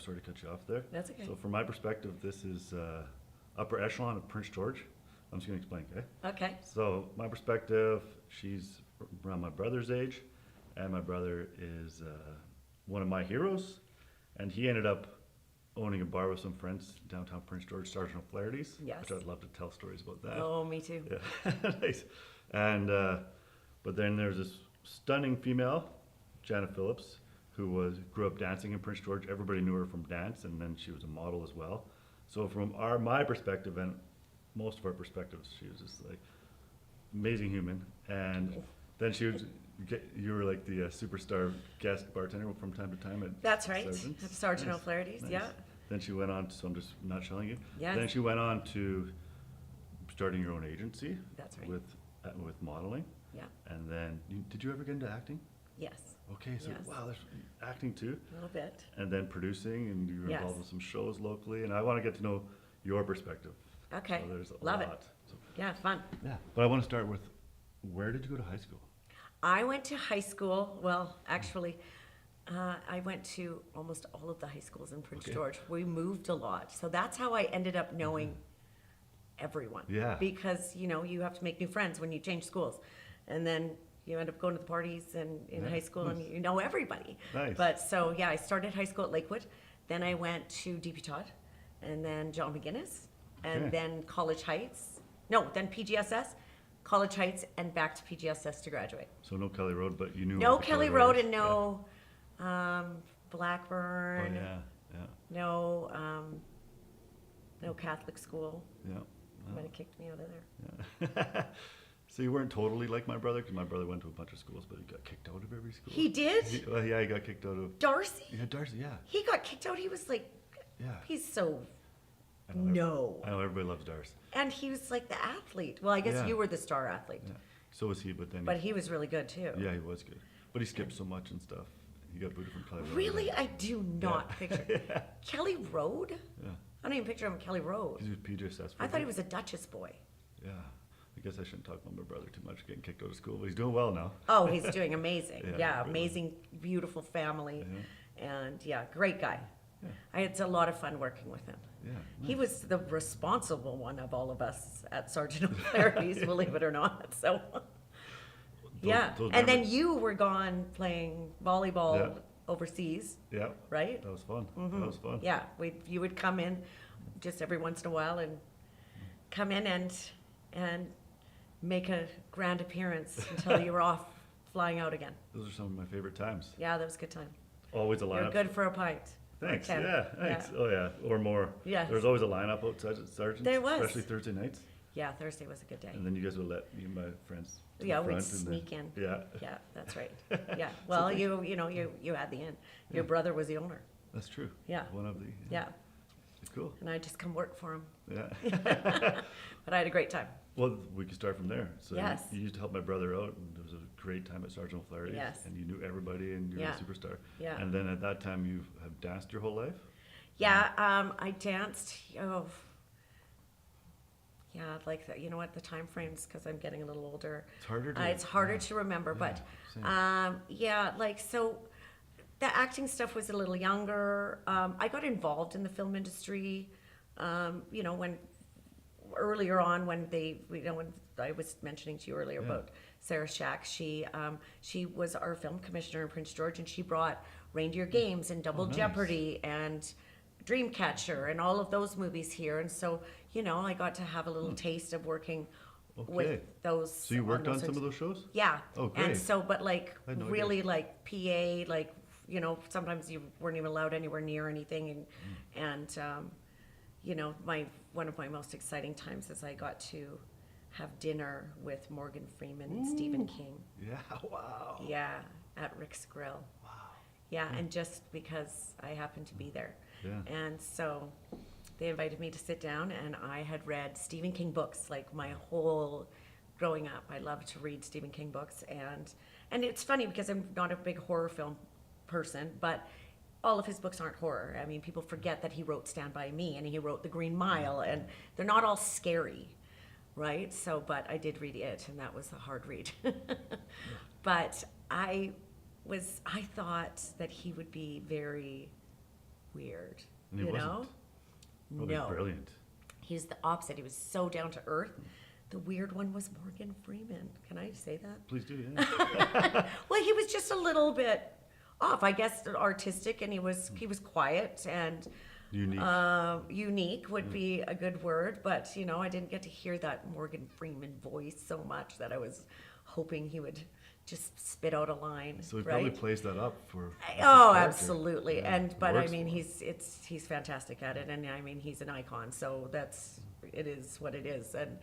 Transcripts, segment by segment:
sorry to cut you off there. That's okay. So from my perspective, this is upper echelon of Prince George. I'm just going to explain, okay? Okay. So my perspective, she's around my brother's age, and my brother is one of my heroes, and he ended up owning a bar with some friends downtown Prince George, Sergeant O'Flaherty's, Yes. which I'd love to tell stories about that. Oh, me too. Yeah, nice. And but then there's this stunning female, Jana Phillips, who grew up dancing in Prince George. Everybody knew her from dance, and then she was a model as well. So from my perspective and most of our perspectives, she was just like amazing human. And then you were like the superstar guest bartender from time to time at That's right. Sergeant's. At Sergeant Nice, O'Flaherty's, nice. yeah. Then she went on to, so I'm just not showing you. Yes. Then she went on to starting your own agency. That's right. With modeling. Yeah. And then, did you ever get into acting? Yes. Okay, so Yes. wow, there's acting too. A little bit. And then producing, and you were Yes. involved with some shows locally, and I want to get to know your perspective. Okay. So there's a Love it. lot. So, Yeah, fun. yeah, but I want to start with, where did you go to high school? I went to high school. Well, actually, I went to almost all of the high schools in Prince Okay. George. We moved a lot. So that's how I ended up knowing everyone. Yeah. Because, you have to make new friends when you change schools. And then you end up going to the parties and in Yeah, high school nice. and you know everybody. Nice. But so, yeah, I started high school at Lakewood. Then I went to DP Todd and then John McGuinness and Okay. then College Heights. No, then PGSS, College Heights, and back to PGSS to graduate. So no Kelly Road, but you knew. No of the Kelly Road is. and no Blackburn. Yeah. Oh yeah, No Catholic school. yeah, Might have kicked me out of there. yeah. So you weren't totally like my brother, because my brother went to a bunch of schools, but he got kicked out of every school. He did? Well, yeah, he got kicked out of. Darcy? Yeah, Darcy. Yeah, He got kicked out. He was like, yeah. he's so, I know, no. I know everybody loves Darcy. And he was like the athlete. Well, I guess Yeah. you were the star athlete. Yeah. So was he, but then. But he was really good too. Yeah, he was good, but he skipped so much and stuff. He got booted from Kelly Road. Really? I do not Yeah. picture. Yeah. Kelly Road? Yeah, I don't even picture him Kelly Road. he was PJSS. I thought he was a Duchess boy. Yeah, I guess I shouldn't talk about my brother too much, getting kicked out of school, but he's doing well now. Oh, he's doing amazing. Yeah, Yeah, really. amazing, beautiful family. Yeah. And yeah, great guy. Yeah. I had a lot of fun working with him. Yeah, He nice. was the responsible one of all of us at Sergeant O'Flaherty's, believe it or not. So, yeah. those And then memories- you were gone playing volleyball Yeah. overseas, Yeah, right? that was fun. Mhm. That was fun. Yeah, you would come in just every once in a while and come in and make a grand appearance until you were off flying out again. Those are some of my favorite times. Yeah, that was a good time. Always a You're lineup. good for a pint. or Thanks. 10. Yeah, thanks. Oh yeah, or more. Yes. There was always a lineup outside at Sergeant's, There was. especially Thursday nights. Yeah, Thursday was a good day. And then you guys would let me and my friends to Yeah, the we'd front and sneak in. Yeah, Yeah, that's right. Yeah. Well, you had the in. Your Yeah. brother was the owner. that's true. Yeah. One of the. Yeah. Cool. And I just come work for him. Yeah. But I had a great time. Well, we can start from there. So Yes. you used to help my brother out, and it was a great time at Sergeant O'Flaherty's. Yes. And you knew everybody, and you were Yeah. a superstar. Yeah. And then at that time, you have danced your whole life. Yeah, I danced. Oh, yeah, like the, you know what the time frames because I'm getting a little older. It's harder. To, It's harder yeah. to remember, but same. yeah, like so. The acting stuff was a little younger. I got involved in the film industry. When earlier on when when I was mentioning to you earlier Yeah. about Sarah Shack, she was our film commissioner in Prince George, and she brought Reindeer Games and Double nice. Jeopardy and Dreamcatcher and all of those movies here, and so I got to have a little taste of working Okay. with those. So you worked on those some of sorts- those shows? Yeah. Oh, great. And so, but like I had no really like PA, like sometimes you weren't even allowed anywhere near anything, and one of my most exciting times is I got to have dinner with Morgan Freeman and Stephen King. Yeah. Wow. Yeah, at Rick's Grill. Wow. Yeah, and just because I happened to be there. Yeah. And so they invited me to sit down, and I had read Stephen King books like my whole growing up. I loved to read Stephen King books, and it's funny because I'm not a big horror film person, but all of his books aren't horror. I mean, people forget that he wrote Stand By Me and he wrote The Green Mile, and they're not all scary, right? So, but I did read it, and that was a hard read. But I thought that he would be very weird. And he you wasn't. know? Probably No. brilliant. He's the opposite. He was so down to earth. The weird one was Morgan Freeman. Can I say that? Please do, yeah. Well, he was just a little bit off, I guess, artistic, and he was quiet and Unique. unique would be a good word. But you know, I didn't get to hear that Morgan Freeman voice so much that I was hoping he would just spit out a line. So he right? probably plays that up for. his Oh, character. absolutely. Yeah, And it but I works mean, for him. he's fantastic at it, and I mean, he's an icon. So it is what it is. And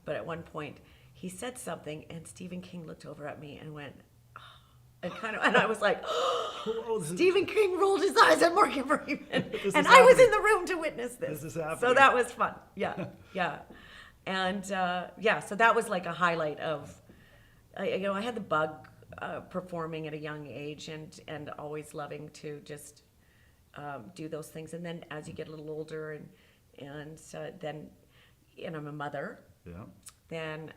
but at one point, he said something, and Stephen King looked over at me and went, and I was like, Stephen King rolled his eyes at Morgan Freeman, and I was in the room to witness this. This is happening. So that was fun. Yeah, yeah, and so that was like a highlight of, I had the bug performing at a young age, and always loving to just do those things. And then as you get a little older, then I'm a mother. Yeah. Then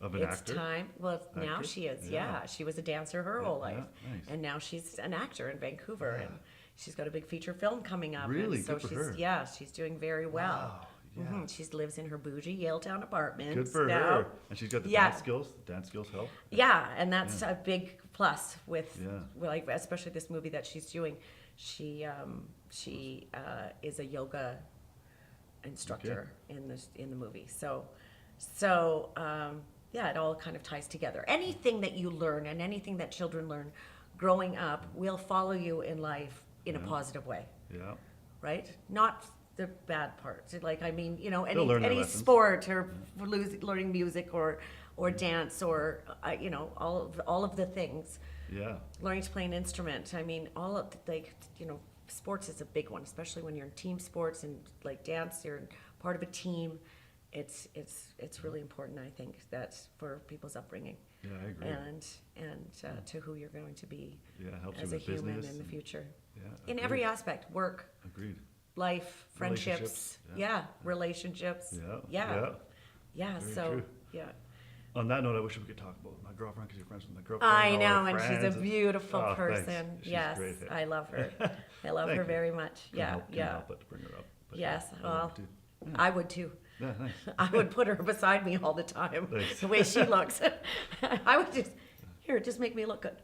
Of an it's actor? time. Well, now Actress? she is. Yeah. Yeah, she was a dancer her Yeah, whole yeah, life, nice. and now she's an actor in Vancouver, Yeah. and she's got a big feature film coming up. Really? And so Good for she's her. she's doing very well. Wow. Yeah. She lives in her bougie Yaletown apartment. Good for now. her. And she's got the Yeah. dance skills. The dance skills help. Yeah, and that's a big plus with Yeah. like especially this movie that she's doing. She is a yoga instructor in the movie. So it all kind of ties together. Anything that you learn and anything that children learn growing up will follow you in life in a positive way, Yeah. right? Not the bad parts. Like, I mean, They'll learn their any lessons. sport or learning music or dance or all of the things. Yeah. Learning to play an instrument. I mean, all of sports is a big one, especially when you're in team sports and like dance. You're part of a team. It's really important, I think, that's for people's upbringing Yeah, I agree. and to who you're going to be Yeah, it helps as you a with human business in the and- future. Yeah. In agreed. every aspect, work, Agreed. life, friendships, Relationships, relationships. Yeah. Yeah. Yeah, Very so true. yeah. On that note, I wish we could talk about my girlfriend because you're friends with my girlfriend. I all know, our and she's friends a beautiful Oh, thanks. person. She's Yes, great. I love her. I love Thank her you. very much. Can't Yeah. help but to bring her up. But Yes, I love well, her too. Yeah. I would too. Yeah, nice. I would put her beside me all the time, Thanks. the way she looks. I would just make me look good.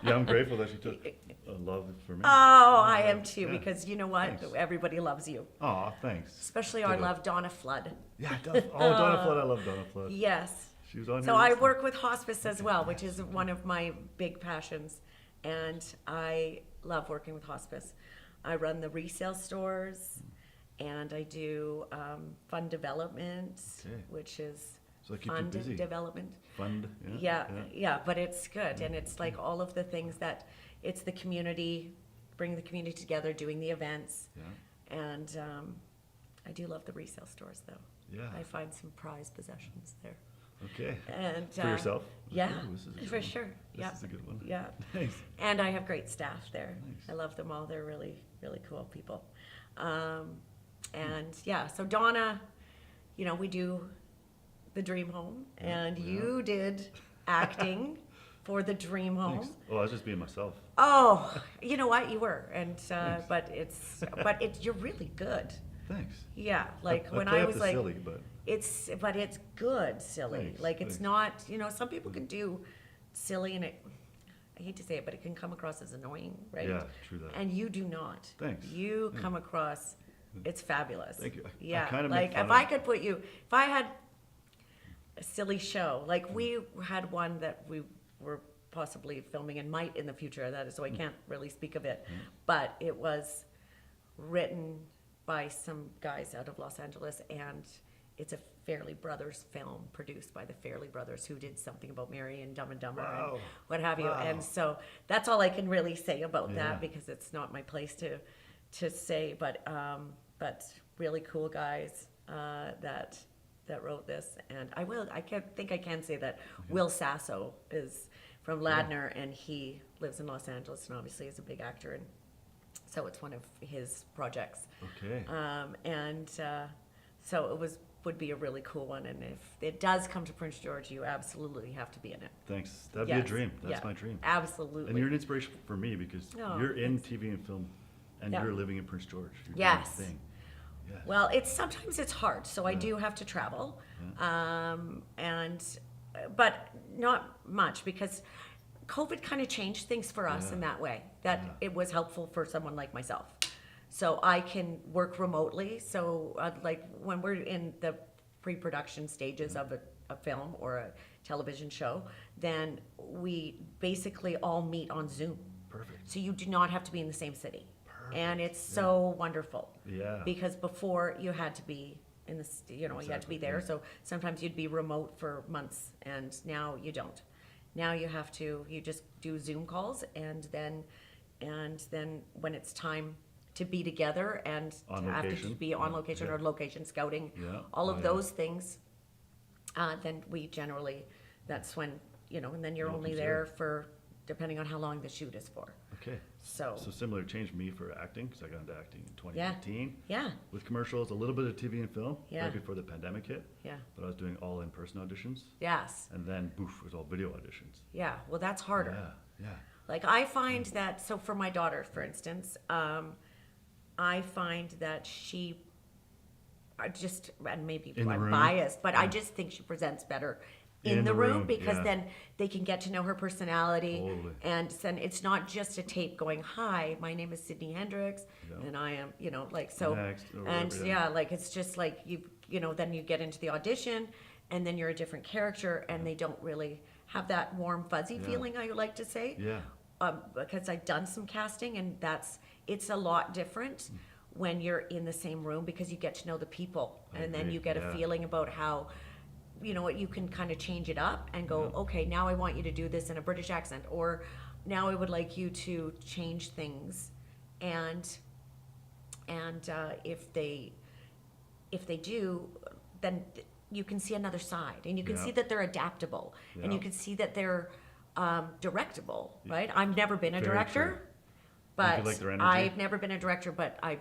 Yeah, I'm grateful that she took a love for me. Oh, I am too, Yeah. because you know what? Thanks. Everybody loves you. Aw, thanks. Especially our Ditto. love, Donna Flood. Yeah, Donna Flood. I love Donna Flood. Yes. She was on So here I recently. work with hospice as well, which is one of my big passions. And I love working with hospice. I run the resale stores, and I do fund development, Okay. which is So I keep you fund busy. development. Fund. Yeah, but it's good. And it's like all of the things that it's the community, bring the community together, doing the events. Yeah. And I do love the resale stores, though. Yeah. I find some prized possessions there. Okay. And For yourself? Yeah, Ooh, this is a good for one. sure. This Yeah, is a good one. yeah. Nice. And I have great staff there. Nice. I love them all. They're really, really cool people. And yeah, so Donna, we do the Dream Home, and yeah. you did acting for the Dream Home. Thanks. Oh, I was just being myself. Oh, you know what? You were, and Thanks. but you're really good. Thanks. Yeah, like I when play I up was the like, silly, but it's good silly. Thanks, Like it's thanks. not, some people can do silly and I hate to say it, but it can come across as annoying, right? yeah, true that. And you do not. Thanks. You Thanks. come across, it's fabulous. Thank you. I Yeah, kinda make like fun if of- I could put you, if I had a silly show, like we had one that we were possibly filming and might in the future, that is, so I can't really speak of it, but it was written by some guys out of Los Angeles, and it's a Fairley Brothers film produced by the Fairley Brothers, who did something about Mary and Dumb and Dumber Wow. and what have you. Wow. And so that's all I can really say about Yeah. that, because it's not my place to say. But really cool guys that wrote this, and I can say that Will Sasso is from Ladner, and he lives in Los Angeles, and obviously is a big actor, and so it's one of his projects. Okay. So it would be a really cool one, and if it does come to Prince George, you absolutely have to be in it. Thanks. That'd be Yes, a dream. That's yeah, my dream. Absolutely. And you're an inspiration for me because Oh, you're in TV and film And Yeah. you're living in Prince George. You're Yes. doing the thing. Yes. Well, sometimes it's hard, so I Yeah. do have to travel, and but not much because COVID kind of changed things for us Yeah. in that way. That Yeah. it was helpful for someone like myself, so I can work remotely. So like when we're in the pre-production stages of a film or a television show, then we basically all meet on Zoom. Perfect. So you do not have to be in the same city. And Perfect. it's so wonderful. Yeah. Because before you had to be in this, you had to Exactly, be there. yeah. So sometimes you'd be remote for months, and now you don't. Now you just do Zoom calls, and then when it's time to be together and On to have to location. be on Yeah, location yeah. or location scouting, Yeah. all Oh, of yeah. those things, then we generally, that's when, and then you're You'll only consider there it. for, depending on how long the shoot is for. Okay. So, So similar change for me for acting, because I got into acting in 2018 yeah, with commercials, a little bit of TV and film Yeah. right before the pandemic hit. yeah, But I was doing all in-person auditions, yes, and then boof, it was all video auditions. yeah. Well, that's harder. Yeah, yeah. Like I find that, so for my daughter, for instance, I find that she, I just, and maybe In the I'm room. biased, but I Yeah. just think she presents better in, In the the room, room, because yeah. then they can get to know her personality. Totally. And then it's not just a tape going, hi, my name is Sydney Hendricks, Yeah. and I am, like, so, Next, or and whatever, yeah, like, it's just like, then you get into the audition, and then you're a different character, and they don't really have that warm, fuzzy Yeah. feeling, I would like to say. Yeah. Because I've done some casting, and it's a lot different when you're in the same room, because you get to know the people, I and then agree, you get yeah. a feeling about how, what you can kind of change it up and go, Yeah. okay, now I want you to do this in a British accent, or now I would like you to change things, and if they do, then you can see another side, and you can Yeah. see that they're adaptable, and you Yeah. can see that they're directable, right? I've never been a Very director, true. but You like their energy? I've never been a director, but I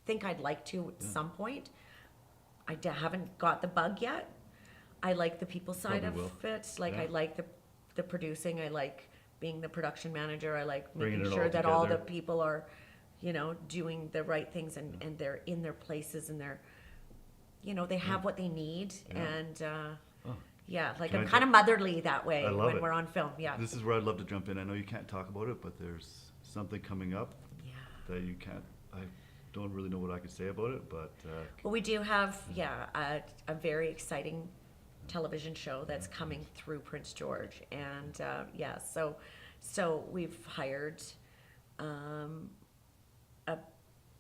think I'd like to at some point. I haven't got the bug yet. I like the people side Probably of it. Like, Yeah. I like the producing. I like being the production manager. I like Bringing making it sure all that all the together. people are, doing the right things, and they're in their places, and they're, they have what they need. Yeah. And Oh. yeah, like Can I'm I kind of motherly that way I love when it. we're on film. Yeah. This is where I'd love to jump in. I know you can't talk about it, but there's something coming up Yeah. that you can't. I don't really know what I could say about it, but Well, we do have, a very exciting television show that's coming through Prince George, and so we've hired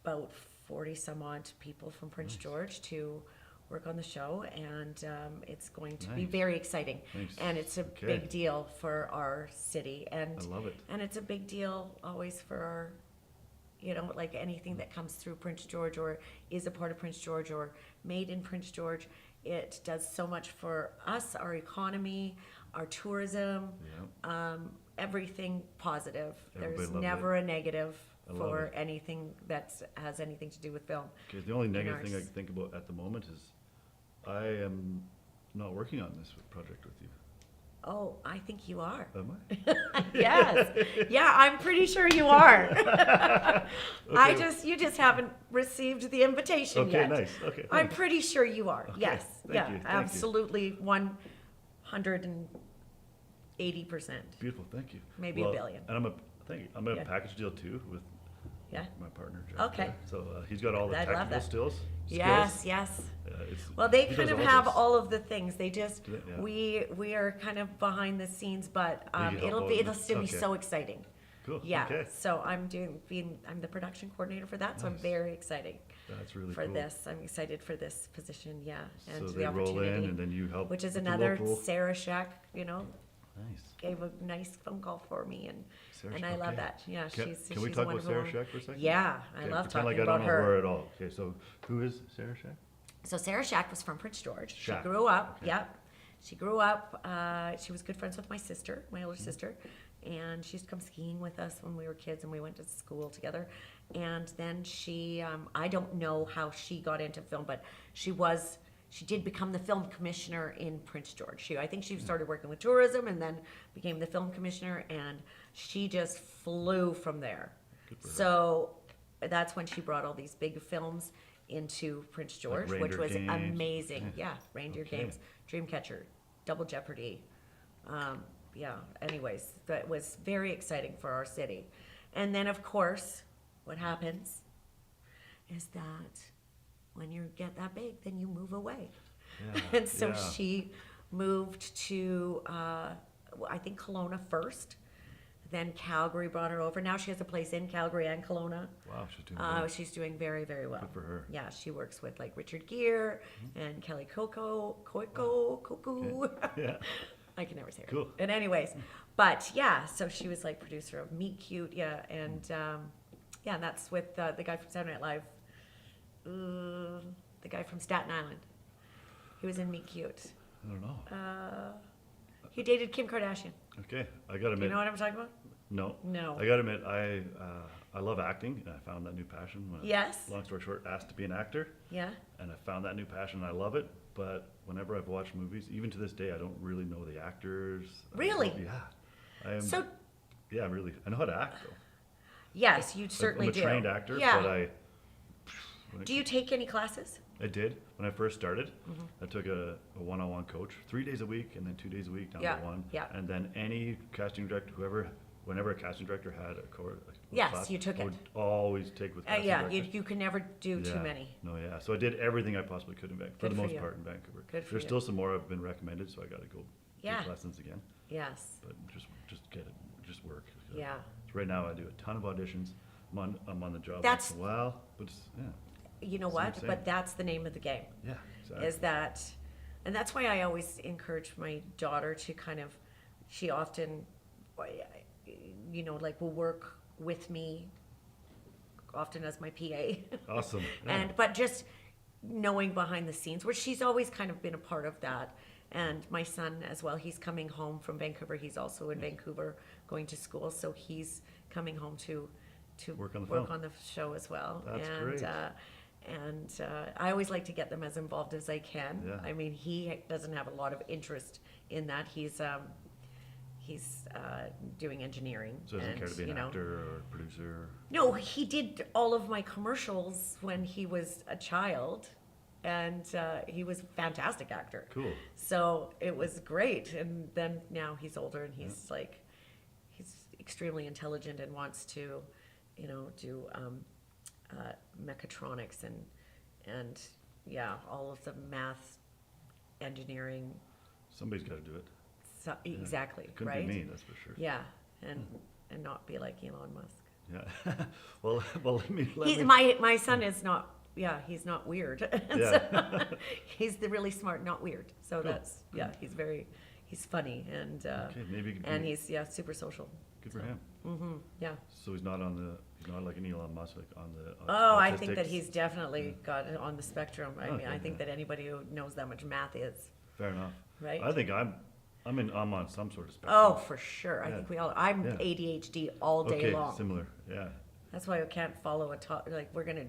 about 40 some odd people from Prince George to work on the show, and it's going to be Nice. very exciting, Nice. and it's a Okay. big deal for our city, and I love it. and it's a big deal always for our, like anything that comes through Prince George or is a part of Prince George or made in Prince George. It does so much for us, our economy, our tourism, Yeah. Everything positive. Everybody There's loves never a negative I love for it. anything that has anything to do with film. Okay. The only negative thing I ours. can think about at the moment is I am not working on this project with you. Oh, I think you are. Am I? Yes. Yeah, I'm pretty sure you are. Okay. You just haven't received the invitation Okay. yet. Nice. Okay. I'm pretty sure you are. Okay, Yes. thank Yeah. you, thank you. Absolutely. 180%. Beautiful. Thank you. Maybe a billion. And thank you. I'm in Yeah. a package deal too with Yeah. my partner. Jeff. Okay. So he's got all the I love technical that. skills. Yes. Yes. Well, they he kind does of have this. all of the things. They just Do they? Yeah. we are kind of behind the scenes, but You help it'll out be with it'll it? still be Okay. so exciting. Cool. Yeah. Okay. So I'm the production coordinator for that. So I'm Nice. very excited That's really for cool. this. I'm excited for this position. Yeah, and So the they roll opportunity, in and then you help. which is with the another local- Sarah Shack. Nice. Gave a nice phone call for me, and Sarah and Shack, I love okay. that. Yeah, Can she's we she's talk a about wonderful Sarah woman. Shack for a second? Yeah, I Okay, love pretend talking like I about don't know her. her at all. Okay, so who is Sarah Shack? So Sarah Shack was from Prince George. Shack, She grew up. okay. Yep. She grew up. She was good friends with my sister, my older Mm-hmm. sister, and she used to come skiing with us when we were kids, and we went to school together. And then she, I don't know how she got into film, but she did become the film commissioner in Prince George. I think she started working with tourism and then became the film commissioner, and she just flew from there. for her. So that's when she brought all these big films into Prince George, which Reindeer was Games. amazing. Yeah, Reindeer Okay. Games, Dreamcatcher, Double Jeopardy. Yeah, anyways, that was very exciting for our city. And then, of course, what happens is that when you get that big, then you move away. Yeah, And so yeah. she moved to, I think Kelowna first. Then Calgary brought her over. Now she has a place in Calgary and Kelowna. Wow, she's doing well. She's doing very, very well. Good for her. Yeah, she works with like Richard Gere and Kelly Coco. Yeah, I can never say her. Cool. And anyways, but yeah, so she was like producer of Meet Cute, yeah, and yeah, and that's with the guy from Saturday Night Live, the guy from Staten Island. He was in Meet Cute. I don't know. He dated Kim Kardashian. Okay, I gotta Do admit, you know what I'm talking about? no. No. I gotta admit, I love acting, and I found that new passion when Yes. long story short, asked to be an actor, Yeah. and I found that new passion, and I love it. But whenever I've watched movies, even to this day, I don't really know the actors. Really? Yeah. I am. So Yeah, really. I know how to act though. yes, you certainly I'm a do. trained actor, Yeah. but when Do you take any classes? I did when I first started. Mm-hmm. I took a one-on-one coach 3 days a week, and then 2 days a week down Yeah, to one. yeah. And then any casting director, whenever a casting director had a Yes, class, you took I it. would always take with casting Yeah, directors. you can never do too Yeah. many. No, yeah. So I did everything I possibly could in Vancouver, for Good the for most you. part in Vancouver. Good for There's you. still some more I've been recommended, so I got to go Yeah. take lessons again. Yes. But just get it, just work. Yeah. So right now I do a ton of auditions. I'm on the job That's- once in a while, but it's, yeah, You know That's what I'm what? saying. But that's the name of the game. yeah, exactly. Is that, and that's why I always encourage my daughter to kind of, she often, you know, like will work with me, often as my PA. Awesome. Yeah. And but just knowing behind the scenes, where she's always kind of been a part of that. And my son as well, he's coming home from Vancouver. He's also in Vancouver going to school, so he's coming home to Work on the film. on the show as well. That's and great. I always like to get them as involved as I can. Yeah. I mean, he doesn't have a lot of interest in that. He's doing engineering. So doesn't and, care to be you an know, actor or producer. no, he did all of my commercials when he was a child, and he was a fantastic actor. Cool. So it was great. And then now he's older, and he's like, he's extremely intelligent and wants to, you know, do mechatronics and yeah, all of the math, engineering. Somebody's got to do it. So, exactly, It couldn't right? be me, that's for sure. Yeah, and not be like Elon Musk. Yeah. well, let me. My son is not. Yeah, he's not weird. And Yeah. so he's the really smart, not weird. So Cool. that's yeah. He's funny and Okay, maybe you could and be- he's super social. Good for him. Yeah. So he's not like an Elon Musk, like on the. Oh, I think that autistic- he's definitely got it on the spectrum. I mean, Okay, I think yeah. that anybody who knows that much math is Fair enough. right. I think I'm on some sort of spectrum. Oh, for sure. I Yeah. think we all. I'm Yeah. ADHD all day okay, long. similar. Yeah. That's why I can't follow a talk. Like we're gonna.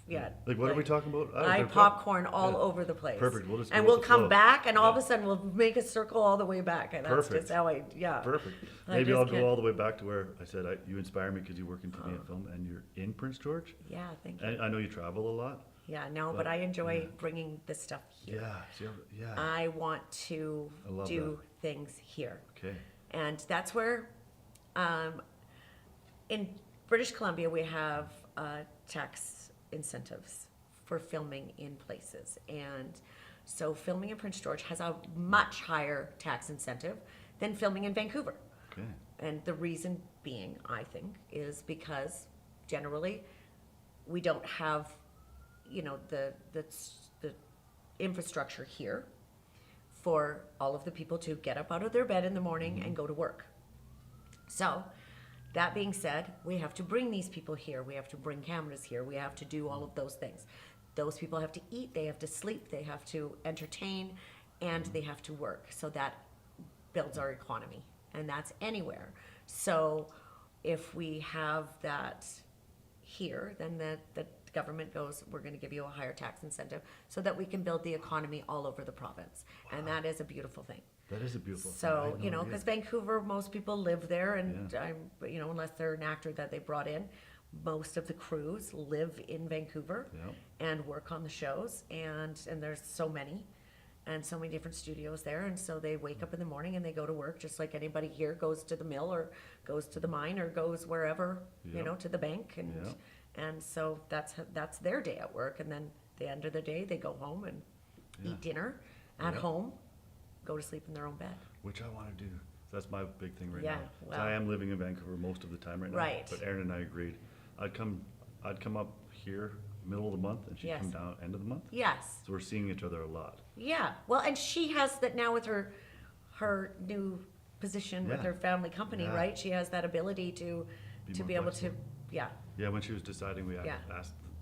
Yeah. Like what are we talking about? Oh, I they're popcorn all yeah. over the place. Perfect. We'll just and go we'll with the come flow. back, and all of Yeah. a sudden we'll make a circle all the way back, and that's Perfect. just how I. Yeah. Perfect. I Maybe just I'll go can't- all the way back to where I said you inspire me because you work in TV and film, and you're in Prince George. Yeah. Thank you. And I know you travel a lot. Yeah. No, but but, I enjoy yeah. bringing this stuff here. Yeah. See, yeah. I want to I love do things here. Okay. And that's where, in British Columbia, we have tax incentives for filming in places. And so filming in Prince George has a much higher tax incentive than filming in Vancouver. Okay. And the reason being, I think, is because generally we don't have, you know, the infrastructure here for all of the people to get up out of their bed in the morning and go to work. So, that being said, we have to bring these people here. We have to bring cameras here. We have to do all of those things. Those people have to eat, they have to sleep, they have to entertain, and they have to work. So that builds our economy, and that's anywhere. So if we have that here, then the government goes, we're going to give you a higher tax incentive so that we can build the economy all over the province. And that is a beautiful thing. That is a beautiful thing. I So, had no idea. because Vancouver, most people live there, and Yeah. unless they're an actor that they brought in, most of the crews live in Vancouver Yeah. and work on the shows, and there's so many, and so many different studios there, and so they wake up in the morning and they go to work just like anybody here goes to the mill or goes to the mine or goes wherever, Yeah. to the bank, and so that's their day at work, and then the end of the day they go home and Yeah. eat dinner at Yeah. home, go to sleep in their own bed. Which I want to do. That's my big thing right Yeah, now. So well- I am living in Vancouver most of the time right now. Right. But Erin and I agreed. I'd come up here middle of the month, and she'd Yes. come down end of the month. Yes. So we're seeing each other a lot. Yeah. Well, and she has that now with her new position with Yeah. her family company, Yeah. right? She has that ability to Be more be able to, flexible. yeah. Yeah, when she was deciding, Yeah.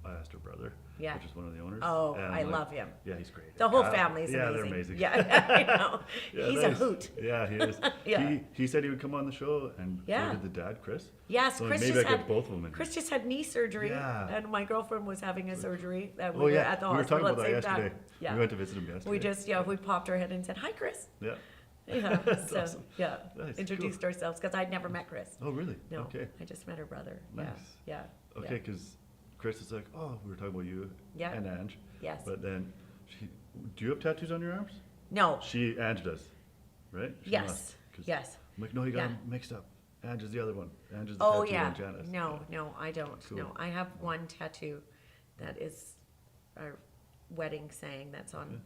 I asked her brother, Yeah. which is one of the owners. Oh, and I'm I like, love him. Yeah, he's great. The whole Yeah, family's yeah, amazing. they're amazing. Yeah, I know. Yeah, He's nice. a hoot. Yeah, he is. Yeah. He said he would come on the show, and Yeah. so did the dad, Chris. Yes, So Chris maybe just I get had both of them in. Chris just had knee surgery, Yeah. and my girlfriend was having a surgery. And Oh we were yeah, at the we were hospital talking at about the that same yesterday. time. Yeah. We went to visit him yesterday. We popped our head and said, "Hi, Chris." Yeah. Yeah. That's so awesome. yeah, Nice, introduced ourselves because I'd never met Chris. Oh really? No, Okay. I just met her brother. Nice. Yeah. Yeah. Okay, because Chris is like, oh, we were talking about you Yeah. and Ange. Yes. But then, do you have tattoos on your arms? No. Ange does, right? She Yes. must, 'cause Yes. I'm like, no, you got Yeah. them mixed up. Ange is the other one. Ange is the Oh tattoo yeah. on Jana's. No, Yeah. no, I don't. Cool. No, I have one tattoo that is our wedding saying that's on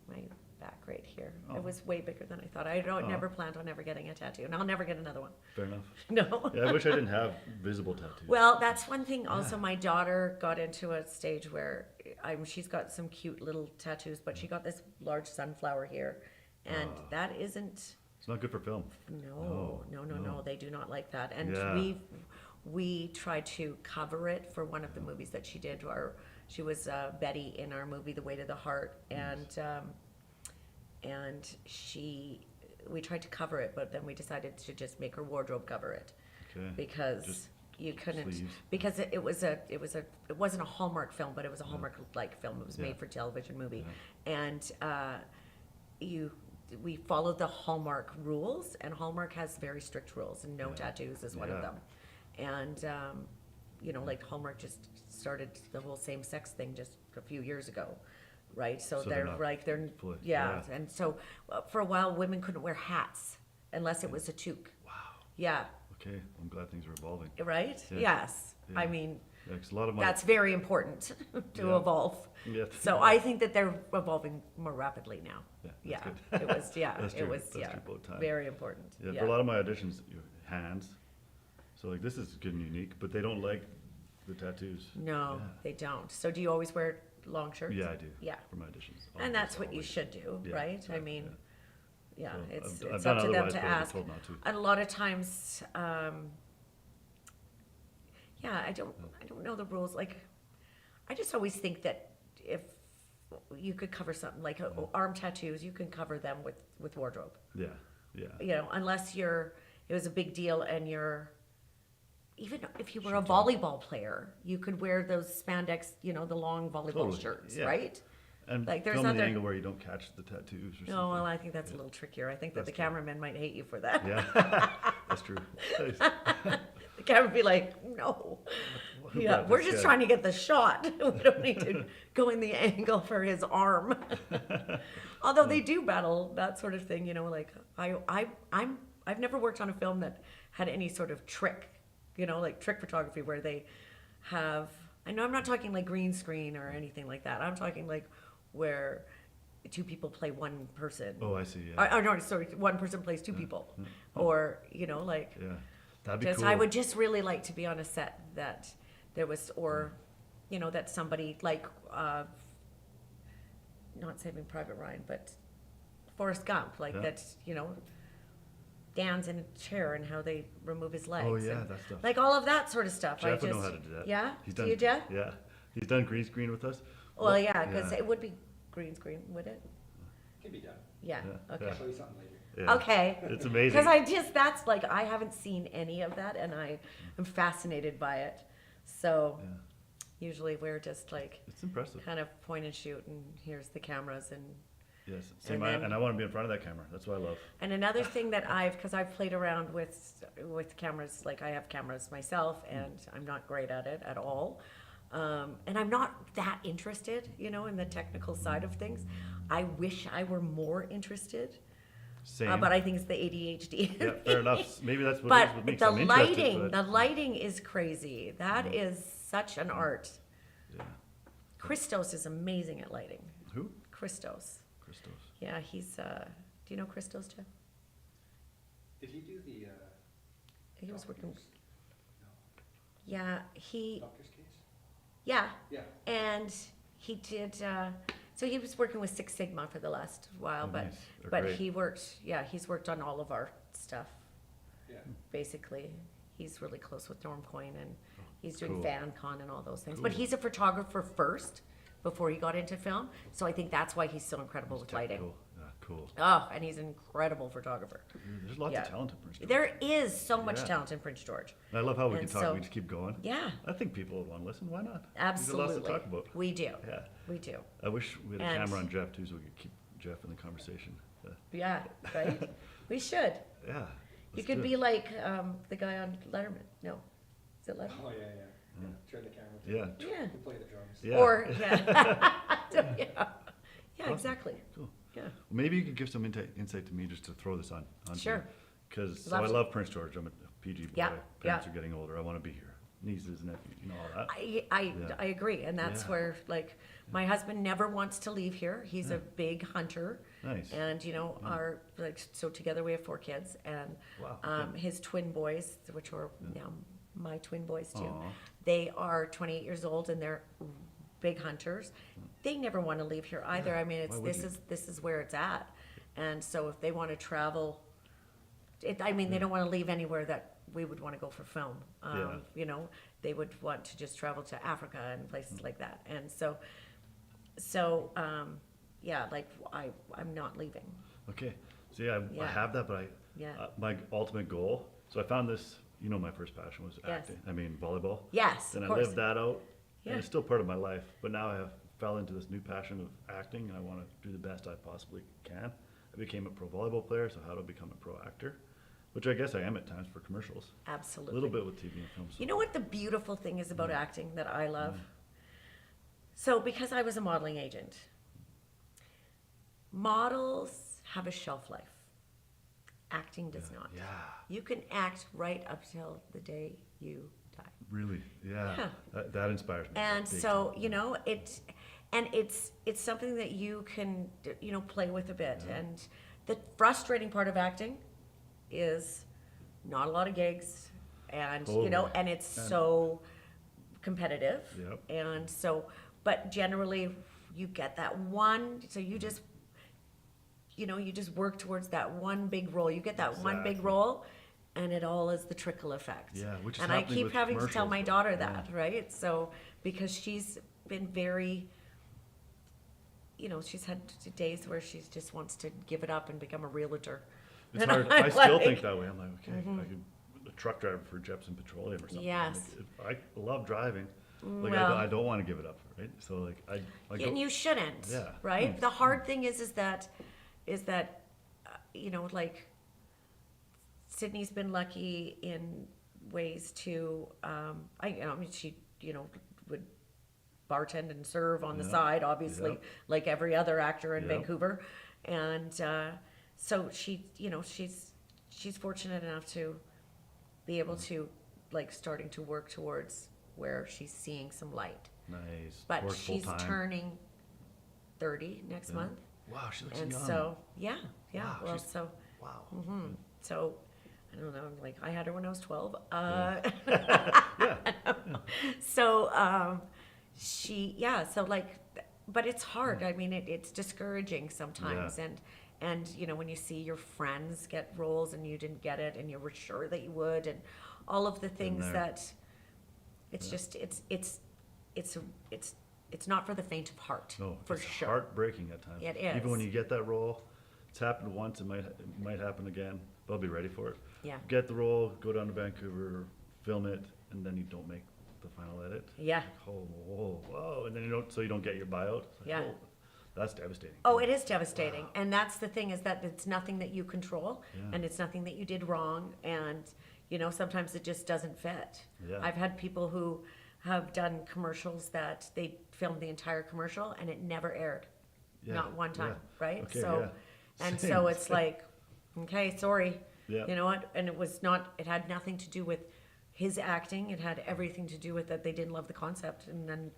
my back right here. Oh. It was way bigger than I thought. I don't Oh. never planned on ever getting a tattoo, and I'll never get another one. Fair enough. No. Yeah, I wish I didn't have visible tattoos. Well, that's one thing. Also, Yeah. my daughter got into a stage where she's got some cute little tattoos, but she got this large sunflower here, and that isn't. It's not good for film. No. They do not like that. And Yeah. we tried to cover it for one of the movies that she did. She was Betty in our movie The Weight of the Heart, and we tried to cover it, but then we decided to just make her wardrobe cover it Okay. because Just you couldn't sleeves. because it wasn't a Hallmark film, but it was a Hallmark like film. It was Yeah. made for television movie, and we followed the Hallmark rules, and Hallmark has very strict rules, and no Yeah. tattoos is one of Yeah. them. And like Hallmark just started the whole same-sex thing just a few years ago, right? So So they're they're not like they're fully- yeah. yeah. And so for a while, women couldn't wear hats unless it was a toque. Wow. Yeah, Okay, I'm glad things are evolving. right. Yeah. Yes, Yeah. I mean. Yeah, 'cause a lot of my That's very important to Yeah. evolve. Yeah. So I think that they're evolving more rapidly now. Yeah, that's Yeah, good. it was, yeah, That's it true. was, That's yeah, true both times. very important. Yeah, for a lot of my auditions, hands. So like this is good and unique, but they don't like the tattoos. No, Yeah. they don't. So do you always wear long shirts? Yeah, I do. Yeah. For my auditions. And that's Almost what you always. should do, Yeah, right? I exactly, mean, yeah, So it's I've up done to them otherwise, to but I've been ask. told not to. And a lot of times, yeah, I don't know the rules. Like, I just always think that if you could cover something like arm tattoos, you can cover them with wardrobe. Yeah, yeah. Unless it was a big deal and even if you were a Shirts volleyball player, you could wear those spandex, the long volleyball Totally, shirts, yeah. right? And Like, there's film in other- the angle where you don't catch the tattoos or something. No, well, I think that's a little trickier. I think that That's the true. cameraman might hate you for that. Yeah, that's true. The camera would be like, no. Who Yeah, brought we're this just guy? trying to get the shot. We don't need to go in the angle for his arm. Although they do battle that sort of thing, like I've never worked on a film that had any sort of trick, like trick photography where they have, I know I'm not talking like green screen or anything like that. I'm talking like where two people play one person. Oh, I see. Yeah, No, sorry, one person plays two people. Or, like, yeah. That'd be just, cool. I would just really like to be on a set that there was, or, that somebody like, not Saving Private Ryan, but Forrest Gump, like Yeah. that, Dan's in a chair and how they remove his legs. Oh, yeah, and, that stuff. like all of that sort of stuff. Jeff would know how to do that. Yeah? He's Do done, you, Jeff? Yeah, he's done green screen with us. Well, yeah, because yeah. it would be green screen, would it? Can be done. Yeah, Yeah, okay. I'll show you something later. Yeah. Okay. It's amazing. Because that's like, I haven't seen any of that and I am fascinated by it. So Yeah. usually we're just like It's impressive. kind of point and shoot and here's the cameras and Yes, same. And then- And I want to be in front of that camera. That's what I love. And another thing that because I've played around with cameras, like I have cameras myself, and I'm not great at it at all. And I'm not that interested, in the technical side of things. I wish I were more interested, Same. but I think it's the ADHD. Yeah, fair enough. Maybe that's what it But is with me. 'Cause the I'm interested, lighting, but- the lighting is crazy. That is such an art. Yeah. Christos is amazing at lighting. Who? Christos. Christos. Yeah, he's. Do you know Christos, Jeff? Did he do the, He was working. doctor's- No, Yeah, he. doctor's case? Yeah, Yeah. and he did. So he was working with Six Sigma for the last while, Oh, but nice. They're great. he worked. Yeah, he's worked on all of our stuff. Yeah. Basically, he's really close with Norm Coyne, and he's doing cool. FanCon and all those things. But Cool. he's a photographer first before he got into film, so I think that's why he's so incredible with lighting. Technical. Yeah, cool. Oh, and he's an incredible photographer. There's lots Yeah. of talent in Prince George. There is so much Yeah. talent in Prince George. And I love how we And can talk. so- We just keep going. Yeah, I think people would want to listen. Why not? absolutely. There's lots to talk about. We do. Yeah. We do. I wish we had a And- camera on Jeff too, so we could keep Jeff in the conversation. Yeah, right? We should. Yeah. You let's could do be it. like the guy on Letterman. No, is it Letterman? Oh, yeah, yeah. Yeah. Turn the camera. Yeah. Yeah. You play the drums. Yeah. Or yeah, yeah, Awesome. exactly. Cool. Yeah, Maybe you could give some insight to me just to throw this on. Sure. Because Love I to. love Prince George. I'm a PG boy. Yeah, Parents yeah. are getting older. I want to be here. Nieces, nephews, all that. I agree, and that's Yeah. where like my husband never wants to leave here. He's a big hunter, Nice. and our so together we have 4 kids, and Wow. his twin boys, which are now my twin boys too. Aw. They are 28 years old, and they're big hunters. They never want to leave here either. Yeah, I mean, why would you? this is where it's at, and so if they want to travel, they don't want to leave anywhere that we would want to go for film. Yeah. They would want to just travel to Africa and places like that, and so yeah, like I'm not leaving. Okay. So yeah, I Yeah. have that, but Yeah. my ultimate goal. So I found this. My first passion was Yes. acting. I mean volleyball. Yes, Then of I course. lived that out. Yeah. And it's still part of my life. But now I fell into this new passion of acting, and I want to do the best I possibly can. I became a pro volleyball player, so how to become a pro actor, which I guess I am at times for commercials. Absolutely. A little bit with TV and film. So. You know what the beautiful thing is about acting that I love? So, because I was a modeling agent, models have a shelf life. Acting does not. Yeah. You can act right up till the day you die. Really. Yeah. Yeah. That inspires me. And big so, time. it's something that you can, play with a bit. Yeah. And the frustrating part of acting is not a lot of gigs, and Totally. and it's And- so competitive. Yep. And so, but generally, you get that one. So you just, you just work towards that one big role. You get that one big Exactly. role, and it all is the trickle effect. Yeah, which is and I happening keep with having to tell commercials. my daughter Yeah. that, right? So because she's been very, she's had days where she just wants to give it up and become a realtor. It's And hard. I'm I still like- think that way. I'm like, okay, I could a truck driver for Jepson Petroleum or something. Yes. Like, I love driving. Like Well- I don't want to give it up, right? So like I go. And you shouldn't, Yeah. right? Mm. The hard thing is that, like, Sydney's been lucky in ways to, she, would bartend and serve on the Yeah. side, obviously, Yeah. like every other actor in Yeah. Vancouver. And so she's fortunate enough to be able to, like, starting to work towards where she's seeing some light. Nice. But Works she's full-time. turning 30 next Yeah. month. Wow, she looks And young. so, yeah. Wow, Well, she's- so, Wow. so, I don't know, like, I had her when I was 12. Yeah. So, so like, but it's hard. I mean, it's discouraging sometimes. Yeah. And, when you see your friends get roles and you didn't get it and you were sure that you would, and all of the things there. that, it's Yeah. just, it's not for the faint of heart, No, for it's sure. heartbreaking at times. It Even when is. you get that role, it's happened once. It might happen again. But I'll be ready for it. Yeah. Get the role, go down to Vancouver, film it, and then you don't make the final edit. Yeah. Like, oh, whoa, and then you don't get your buyout. It's like, Yeah. oh, That's devastating. Oh, it is devastating. Wow. And that's the thing, is that it's nothing that you control, Yeah. and it's nothing that you did wrong. And, you know, sometimes it just doesn't fit. Yeah. I've had people who have done commercials that they filmed the entire commercial and it never aired. Yeah, Not one time, yeah. right? Okay, So, yeah. and Same, so it's same. like, okay, sorry. Yeah. You know what? And it was not, it had nothing to do with his acting. It had everything to do with that they didn't love the concept. And then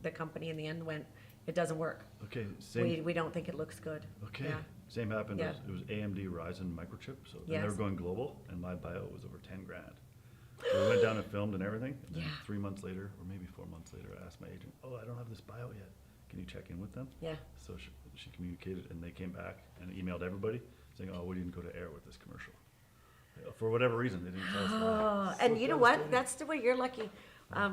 the company in the end went, it doesn't work. Okay, same. We don't think it looks good. Okay, Yeah. same happened. Yeah. It was AMD Ryzen microchip, so and they Yes. were going global, and my buyout was over 10 grand. So we went down and filmed and everything. And then Yeah. 3 months later, or maybe 4 months later, I asked my agent, "Oh, I don't have this buyout yet. Can you check in with them?" Yeah. So she communicated, and they came back and emailed everybody saying, "Oh, we didn't go to air with this commercial." For whatever reason, they didn't tell us why. Oh, and So you know what? devastating. That's the way you're lucky.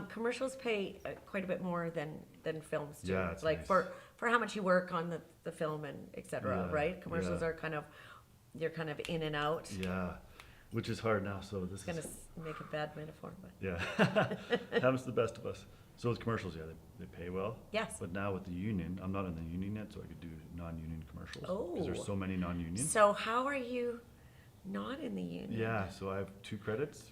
Commercials pay quite a bit more than films do. Yeah, it's like nice. for how much you work on the film and et cetera, Yeah, right? Commercials yeah. are kind of, you're kind of in and out. Yeah, which is hard now. So this It's gonna is make a bad metaphor, but yeah, happens to the best of us. So with commercials, yeah, they pay well. yes. But now with the union, I'm not in the union yet, so I could do non-union commercials. Oh. Because there's so many non-union. So how are you not in the union? Yeah, so I have 2 credits.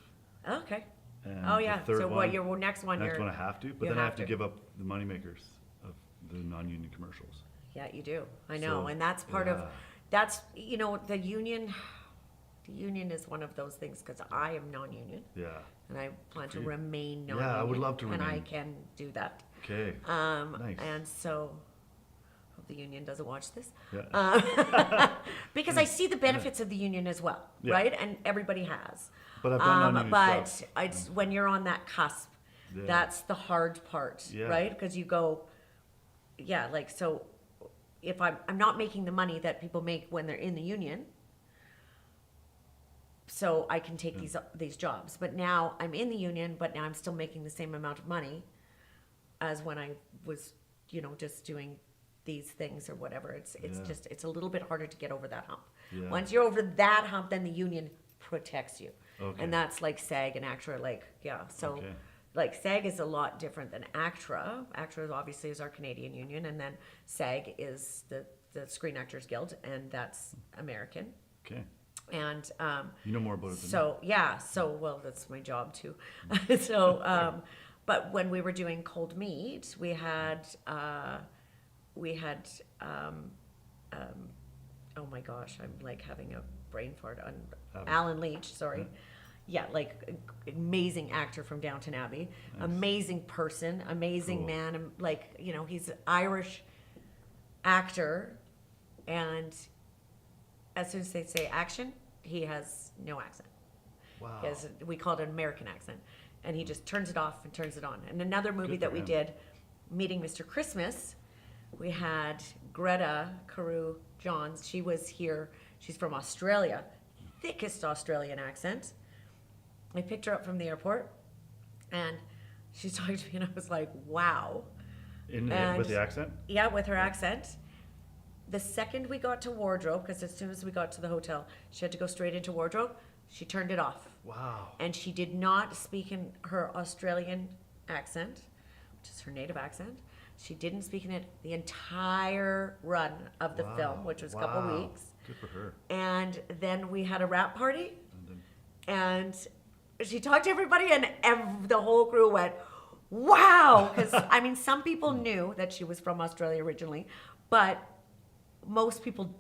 Okay. And Oh yeah. The third So one, what your next one? next you're, one I have to, but you then I have have to to. give up the moneymakers of the non-union commercials. Yeah, you do. I know, So, and that's part of. yeah. That's you know the union. The union is one of those things because I am non-union. Yeah. And I plan for to you. remain Yeah, non-union. I would love to And I remain. can do that. Okay. Nice. And so, hope the union doesn't watch this. Yeah. Because I see the benefits of the union as well, Yeah. right? And everybody has. But I've done non-union But stuff. it's when you're on that cusp, Yeah. that's the hard part, Yeah. right? Because you go, yeah, like, so if I'm not making the money that people make when they're in the union, so I can take these jobs. But now I'm in the union, but now I'm still making the same amount of money as when I was, you know, just doing these things or whatever. It's Yeah. just it's a little bit harder to get over that hump. Yeah. Once you're over that hump, then the union protects you. Okay. And that's like SAG and ACTRA, like, yeah. So Okay. like SAG is a lot different than ACTRA. ACTRA obviously is our Canadian union, and then SAG is the Screen Actors Guild, and that's American. Okay. And You know more about it than me. so yeah, so well, that's my job too. So, but when we were doing Cold Meat, we had oh my gosh, I'm like having a brain fart on Alan Leach. Sorry, yeah, like amazing actor from Downton Abbey, Nice. amazing person, amazing Cool. man. Like you know, he's an Irish actor, and as soon as they say action, he has no accent. Wow. He has, we call it an American accent. And he just turns it off and turns it on. And another movie Good that for we him. did, Meeting Mr. Christmas, we had Greta Carew Johns. She was here. She's from Australia. Thickest Australian accent. I picked her up from the airport, and she talked to me, and I was like, wow. And- With the accent? Yeah, with her accent. The second we got to wardrobe, because as soon as we got to the hotel, she had to go straight into wardrobe, she turned it off. Wow. And she did not speak in her Australian accent, which is her native accent. She didn't speak in it the entire run of the film, which was a couple Wow. weeks. Good for her. And then we had a wrap party, And then, and she talked to everybody, and the whole crew went, wow! Because, I mean, some people knew that she was from Australia originally, but most people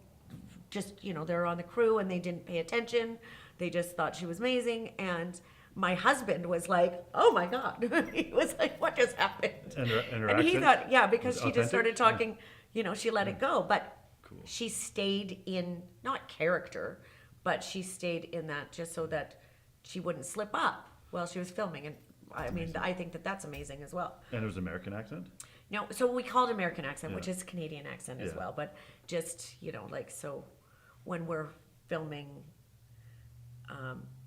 just, you know, they're on the crew and they didn't pay attention. They just thought she was amazing. And my husband was like, oh my God. He was like, what just happened? and her And he accent thought, yeah, because was she just started authentic? talking, you know, she let it go. But Cool. she stayed in, not character, but she stayed in that just so that she wouldn't slip up while she was filming. And I mean, I think that that's amazing as well. And it was American accent? No, so we call it American accent, which Yeah. is Canadian accent as Yeah. well. But just, you know, like, so when we're filming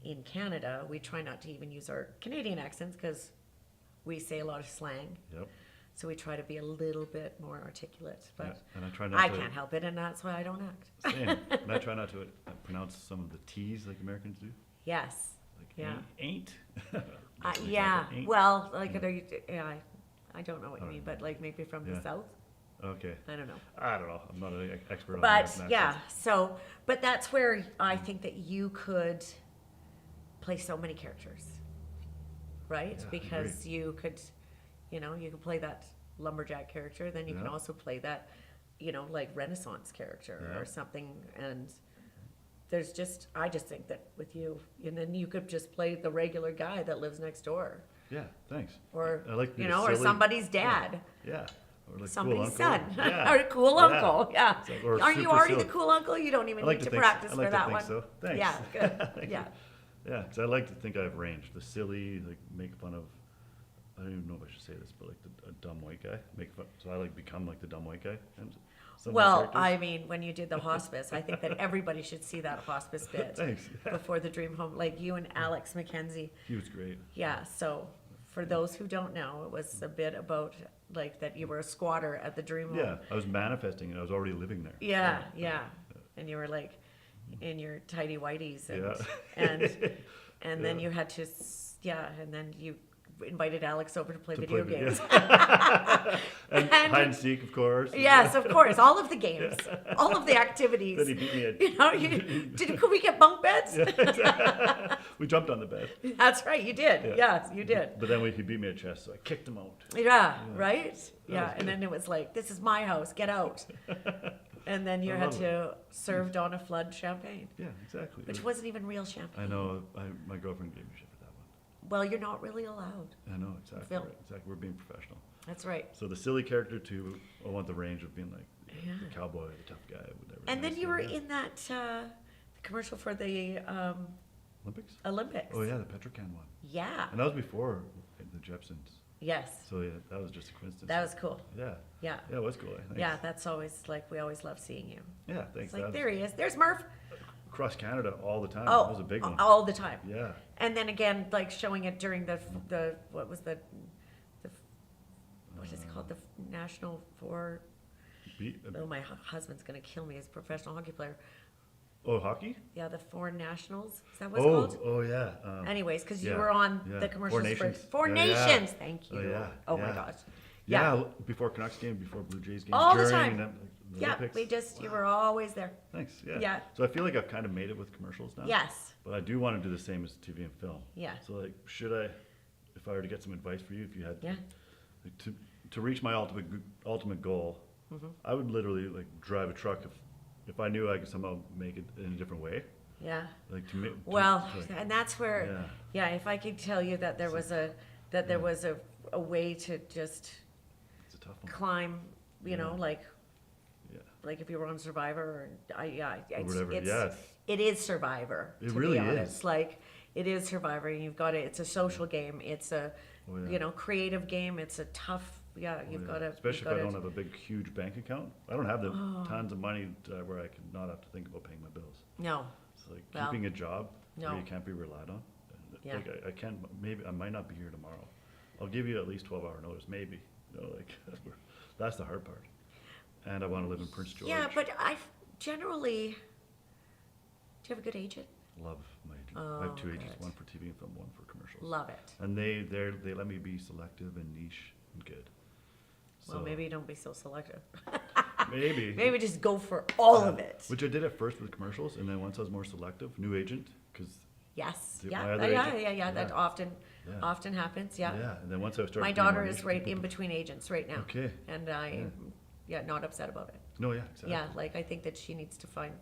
in Canada, we try not to even use our Canadian accents because we say a lot of slang. Yep. So we try to be a little bit more articulate. But Yeah, and I try not I to. can't help it, and that's why I don't act. Same. And I try not to pronounce some of the T's like Americans do. Yes. Like Yeah. ain't. Yeah. Ain't. Well, like, I don't know what you Oh. mean, but like maybe from Yeah. the South. Okay. I don't know. I don't know. I'm not an expert on But American yeah, accents. so, but that's where I think that you could play so many characters, right? Yeah, I Because agree. you could, you could play that lumberjack character, then you can Yeah. also play that, like Renaissance character Yeah. or something. And I just think that with you, and then you could just play the regular guy that lives next door, Yeah, thanks. or, I like to be the or silly- somebody's yeah, dad. Yeah. Or like Somebody's cool uncle. son, Yeah. or a cool Yeah. uncle, yeah. It's like- or Aren't you super already silly. the cool uncle? You don't I even like need to to think practice I like for to that think one. so. Thanks. Yeah, good. Thank Yeah. you. Yeah, because I like to think I have range. The silly, like make fun of. I don't even know if I should say this, but like a dumb white guy. Make fun. So I like become like the dumb white guy. And some of my Well, characters. I mean, when you did the hospice, I think that everybody should see that hospice bit Thanks. before the dream home, like you and Alex McKenzie. He was great. Yeah, so for those who don't know, it was a bit about like that you were a squatter at the dream home. Yeah, I was manifesting and I was already living there. Yeah, yeah. And you were like in your tidy whities and Yeah. and then Yeah. you had to and then you invited Alex over to play To video play- games. And And- hide and seek, of course. Yes, of course. All of the games, all of the activities. Then he beat me at. Could we get bunk beds? We jumped on the bed. That's right, you did. Yeah. Yes, you did. But then he beat me at chess, so I kicked him out. Yeah, right? Yeah, was and good. then it was like, this is my house, get out. And then you I had love to serve Donna Flood champagne, Yeah, exactly. which wasn't even real champagne. I know. My girlfriend gave me shit for that one. Well, you're not really allowed. I know exactly. Phil. Right. Exactly. We're being professional. That's right. So the silly character too. I want the range of being like Yeah. the cowboy, the tough guy, whatever. And then Nice you to- were yeah. in that commercial for the Olympics. Olympics. Oh yeah, the Petrocan one. Yeah. And that was before the Jepsons. Yes. So yeah, that was just a coincidence. That was cool. Yeah. Yeah. Yeah, it was cool. Thanks. Yeah, that's always like, we always love seeing you. Yeah, thanks. It's like, That was there he is. There's Murph. across Canada all the time. Oh, That was a big one. all the time. Yeah. And then again, like showing it during the what was the what is it called? The National for, Beat, oh, my husband's gonna kill me as a professional hockey player. oh, hockey? Yeah, the Foreign Nationals. Is that what it's called? Oh, yeah. Anyways, because you yeah, were on yeah. the commercials Four for Nations. Four Yeah, yeah. Nations. Thank you. Oh, yeah, Oh my yeah. gosh. Yeah, Yeah. before Canucks game, before Blue Jays game, All the during time. the Yeah, Olympics. you were always there. Thanks. Yeah. Yeah. So I feel like I've kind of made it with commercials now. Yes. But I do want to do the same as TV and film. Yeah. So like, should I, if I were to get some advice for you, if you had, Yeah. like, to reach my ultimate goal, Mm-hmm. I would literally like drive a truck if I knew I could somehow make it in a different way, Yeah. like to make. Well, and that's where, Yeah. yeah, if I could tell you that there was a way to just It's a tough one. climb, you know, Yeah. Yeah. like if you were on Survivor, it's, whatever, it's, yes. it is Survivor. It to really be honest. is. Like it is Survivor, and you've got to. It's a social game. It's a, Oh, yeah. creative game. It's a tough. Yeah, Oh, you've yeah. got to. Especially if I don't have a big, huge bank account. I don't have the tons of money where I could not have to think about paying my bills. No. It's like Well, keeping a job no. where you can't be relied on. Yeah. Like I can't. Maybe I might not be here tomorrow. I'll give you at least 12-hour notice, maybe. You know, like that's the hard part. And I want to live in Prince George. Yeah, but I generally. Do you have a good agent? Love my agent. Oh, I have two agents, good. one for TV and film, one for commercials. Love it. And they let me be selective and niche and good. Well, So, maybe don't be so selective. maybe Maybe just go for all of it. Which I did at first with commercials, and then once I was more selective, new agent, because Yes. The- Yeah. my other Yeah. agent- Yeah. That yeah. often Yeah. happens. Yeah. yeah, and then once I started. My being daughter more is niche, right in people- between agents right now. Okay. And not upset about it. No, yeah, exactly. Yeah, like I think that she needs to find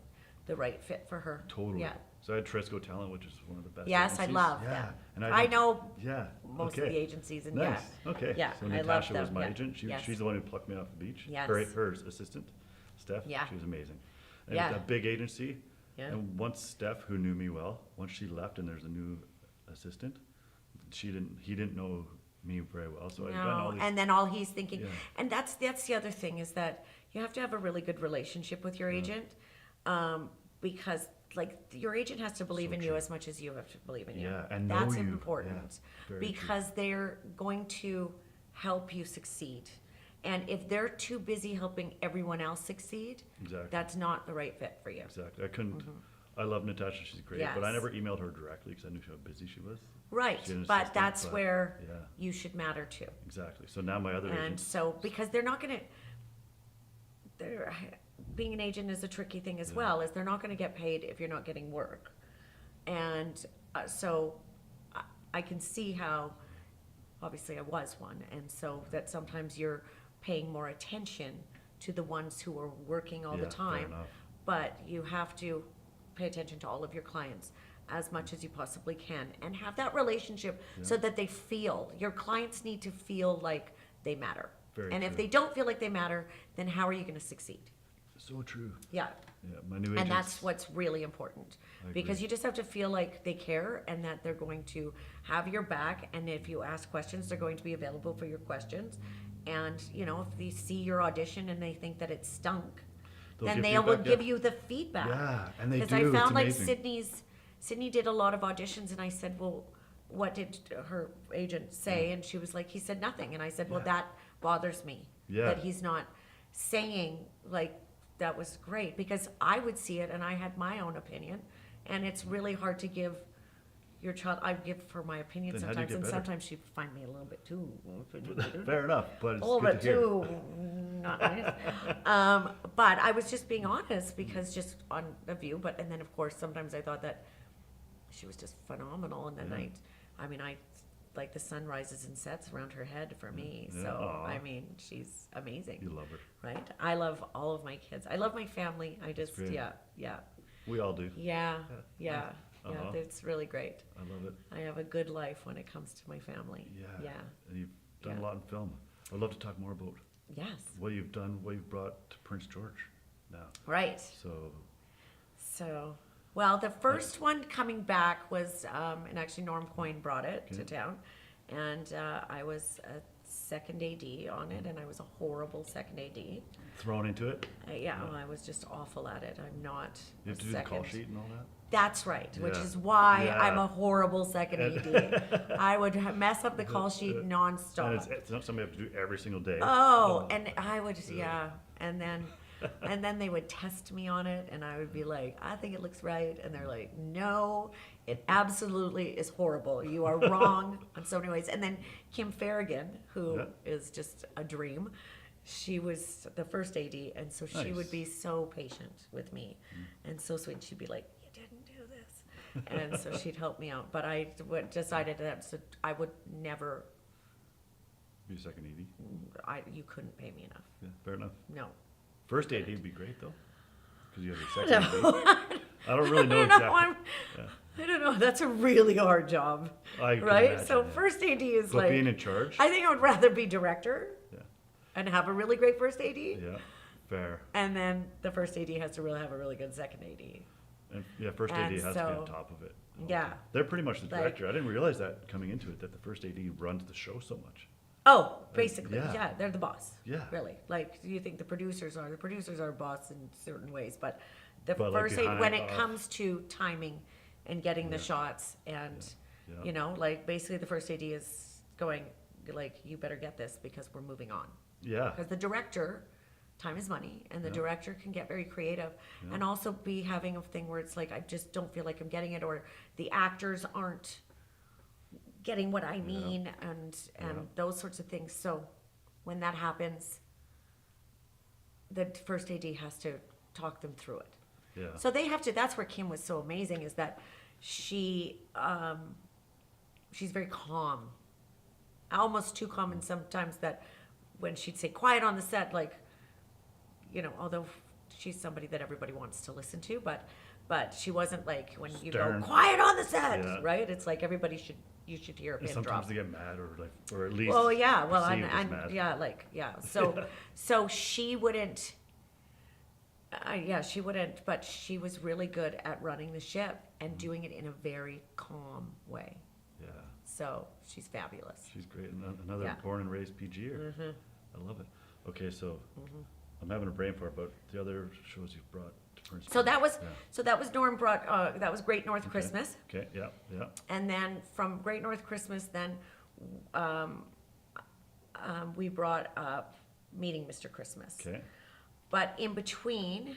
the right fit for her. Totally. Yeah. So I had Trisco Talent, which is one of the best. Yes, I agencies. love yeah. that. And I know Yeah. most okay. of the agencies and Nice. Okay. Yeah, So I love Natasha was them, my yeah. agent. Yes. She's the one who plucked me off the beach. Yes. Her assistant, Steph. Yeah. She was amazing. And Yeah. a big agency. Yeah. And once Steph, who knew me well, once she left and there's a new assistant, he didn't know me very well. So I've done all No, these. and then all he's thinking, Yeah. and that's the other thing is that you have to have a really good relationship with your agent, because like your agent has to believe So in you true. as much as you have to believe in you. Yeah, and know that's you. important Yeah, very true. because they're going to help you succeed. And if they're too busy helping everyone else succeed, Exactly. that's not the right fit for you. Exactly. I couldn't. I love Natasha. She's great. But I Mm-hmm. Yes. never emailed her directly because I knew how busy she was. Right, She had an but assistant, that's but- where Yeah. you should matter too. Exactly. So now my other And agent. so, because they're not gonna, being an agent is a tricky thing as Yeah. well, is they're not going to get paid if you're not getting work. And so I can see how, obviously I was one, and so that sometimes you're paying more attention to the ones who are working all Yeah, the fair time, enough. but you have to pay attention to all of your clients as much as you possibly can and have that relationship so Yeah. that they feel, your clients need to feel like they matter. Very And if true. they don't feel like they matter, then how are you going to succeed? So true. Yeah. Yeah, my new agents. And that's what's really important, I because agree. you just have to feel like they care and that they're going to have your back. And if you ask questions, they're going to be available for your questions. And, you know, if they see your audition and they think that it stunk, They'll then give they will feedback, give yeah. you the feedback. Yeah, and they Because do. I found it's like amazing. Sydney did a lot of auditions, and I said, well, what did her agent say? And she was like, he said nothing. And I said, well, Yeah. that bothers me. Yeah. That he's not saying like that was great, because I would see it and I had my own opinion, and it's really hard to give your child. I give her my opinion Then how do you sometimes, get and better? sometimes she find me a little bit too Fair enough, but it's a little good bit to hear. too not nice. But I was just being honest, because just on the view. But and then of course sometimes I thought that she was just phenomenal, and then Yeah. I mean I like the sun rises and sets around her head for me. Yeah. So Aw. I mean she's amazing. You love her. Right? I love all of my kids. I love my family. I just great. yeah. We all do. Yeah. Uh-huh. It's really great. I love it. I have a good life when it comes to my family. Yeah. Yeah. And you've done Yeah. a lot in film. I'd love to talk more about Yes. what you've done, what you've brought to Prince George now. Right. So, Well, the first one coming back was, and actually Norm Coyne brought it to Okay. town, and I was a second AD on it, and I was a horrible second AD. thrown into it. Yeah, well, I was just awful at it. I'm not You have a to do the call second. sheet and all that. That's right, which Yeah. is why Yeah. I'm a horrible second AD. I would mess up the call sheet And nonstop. it's not something you have to do every single day. Oh, and I would, and then they would test me on it, and I would be like, I think it looks right, and they're like, no, it absolutely is horrible. You are wrong on so many ways. And then Kim Farragon, who Yeah. is just a dream, she was the first AD, and so she Nice. would be so patient with me, and so sweet. She'd be like, you didn't do this, and so she'd help me out. But I decided that so I would never. Be a second ED. You couldn't pay me enough. Yeah, fair enough. No. First AD would be great though, because you have a I second don't AD. I don't really know I don't exactly. know. I don't know. That's a really hard job, I can right? imagine, So yeah. first AD is But like. being in charge. I think I would rather be director Yeah. and have a really great first AD, Yeah. Fair. and then the first AD has to really have a really good second AD. And yeah, first AD And has to be on so- top of it. Yeah. They're pretty much the Like- director. I didn't realize that coming into it, that the first AD runs the show so much. Oh, basically, yeah. yeah, they're the boss. Yeah. Really. Like, you think the producers are boss in certain ways, but the But, like, first AD, when behind- it comes to timing and getting the Yeah. shots, and Yeah. you know, like basically the first AD is going like, you better get this because we're moving on. Yeah. Because the director, time is money, and the Yeah. director can get very creative, Yeah. and also be having a thing where it's like, I just don't feel like I'm getting it, or the actors aren't getting what I mean, and Yeah. those sorts of things. So when that happens, the first AD has to talk them through it. Yeah. So they have to. That's where Kim was so amazing, is that she's very calm, almost too calm, and sometimes that when she'd say quiet on the set, like, you know, although she's somebody that everybody wants to listen to, but she wasn't like when you go Stern. quiet on the set, Yeah. right? It's like you should hear a And pin sometimes drop. they get mad or at least. Well, yeah, well, perceived as I'm mad. yeah, like, yeah. So she wouldn't, she wouldn't, but she was really good at running the ship and doing it in a very calm way. Yeah. So she's fabulous. She's great. Another Yeah. born and raised PGer. I love it. Okay, so Mm-hmm. I'm having a brain fart, but the other shows you've brought to Prince. So that was, Yeah. Norm brought, that was Great North Christmas. Okay, yeah, yeah. And then from Great North Christmas, then we brought up Meeting Mr. Christmas. Okay. But in between,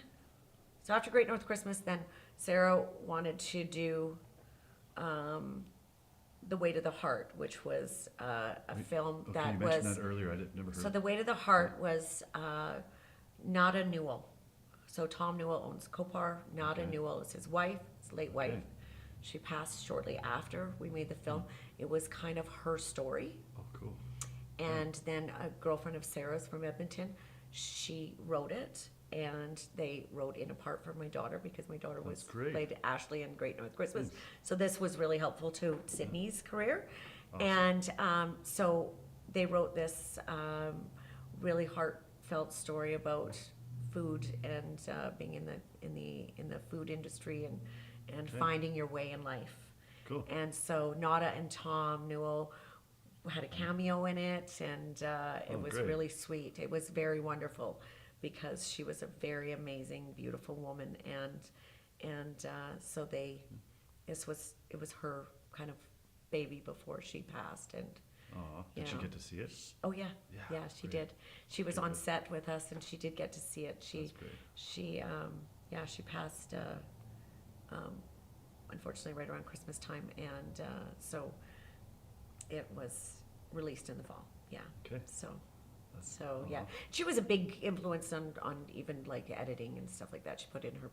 so after Great North Christmas, then Sarah wanted to do The Way to the Heart, which was a film Okay, that you mentioned was. that earlier. I never heard. So The Way to the Heart was Nada Newell. So Tom Newell owns Copar. Nada Okay. Newell is his wife, his late wife. Okay. She passed shortly after we made the film. It was kind of her story. Oh, cool. And then a girlfriend of Sarah's from Edmonton, she wrote it, and they wrote in a part for my daughter because my daughter That's was great. played Ashley in Great North Christmas. Nice. So this was really helpful to Sydney's career. Awesome. And so they wrote this really heartfelt story about food and being in the food industry and Okay. finding your way in life. Cool. And so Nada and Tom Newell had a cameo in it, and it Oh, was great. really sweet. It was very wonderful because she was a very amazing, beautiful woman, and so it was her kind of baby before she passed, and Aw, did she Yeah. get to see it? oh yeah, Yeah, yeah, she great. did. She was on set with us, and she did get to see it. That's great. She she passed unfortunately right around Christmas time, and so it was released in the fall. Yeah. Okay. So That's- yeah, aw. she was a big influence on even like editing and stuff like that. She put in her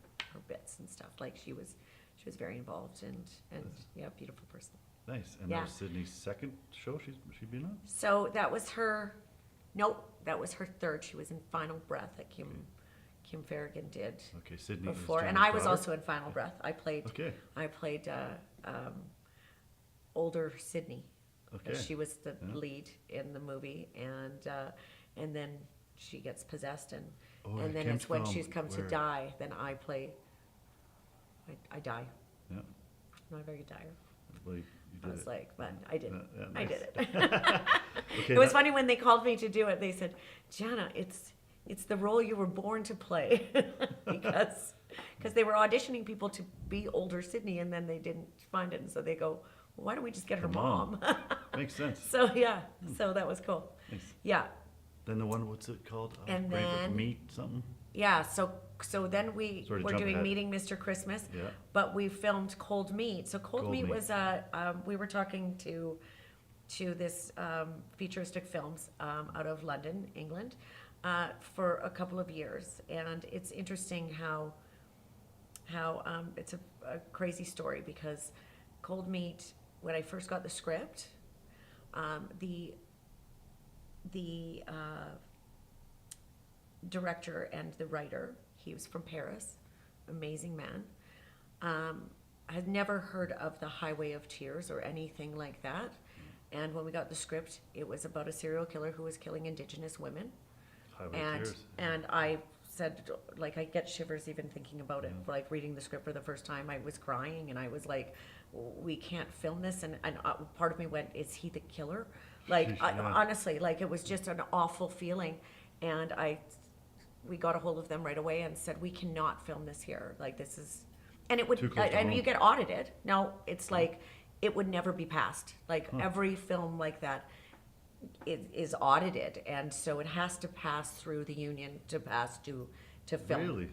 bits and stuff. Like she was very involved, and yeah, beautiful person. Nice. And Yeah. that was Sydney's second show she'd been on? So that was her. Nope, that was her third. She was in Final Breath that Kim Farragon did Okay, Sydney is before, and Jana's I was daughter? also in Final Breath. I played Okay, older Sydney. okay. She was the Yeah. lead in the movie, and then she gets possessed, and Oh, and then Kim's it's when film she's come to where- die. Then I play. I die. Yeah, I'm not a very good dyer. well, you I did was it. like, but I did. Yeah, yeah, I nice. did it. Okay, It was that- funny when they called me to do it. They said, "Jana, it's the role you were born to play," because they were auditioning people to be older Sydney, and then they didn't find it, and so they go, well, "Why don't we just get her The mom. mom?" Makes sense. So yeah, so that was cool. Nice. Yeah, Then the one, what's it called? And Brave with then- Meat something? yeah. So then we Sorry to were jump doing ahead. Meeting Mr. Christmas, Yeah. but we filmed Cold Meat. So Cold Cold Meat Meat. was we were talking to this futuristic films out of London, England, for a couple of years, and it's interesting how it's a crazy story because Cold Meat, when I first got the script, the director and the writer, he was from Paris, amazing man, had never heard of the Highway of Tears or anything like that. And when we got the script, it was about a serial killer who was killing Indigenous women. Highway of And Tears. and I said, like, I get shivers even thinking about it. Yeah. Like reading the script for the first time, I was crying, and I was like, we can't film this. And part of me went, is he the killer? Like, Yeah. honestly, like it was just an awful feeling. And we got a hold of them right away and said, we cannot film this here. Like this is, and it would, Too close to and home. you get audited. Now it's like, it would never be passed. Like every film like that is audited, and so it has to pass through the union to pass to film. Really?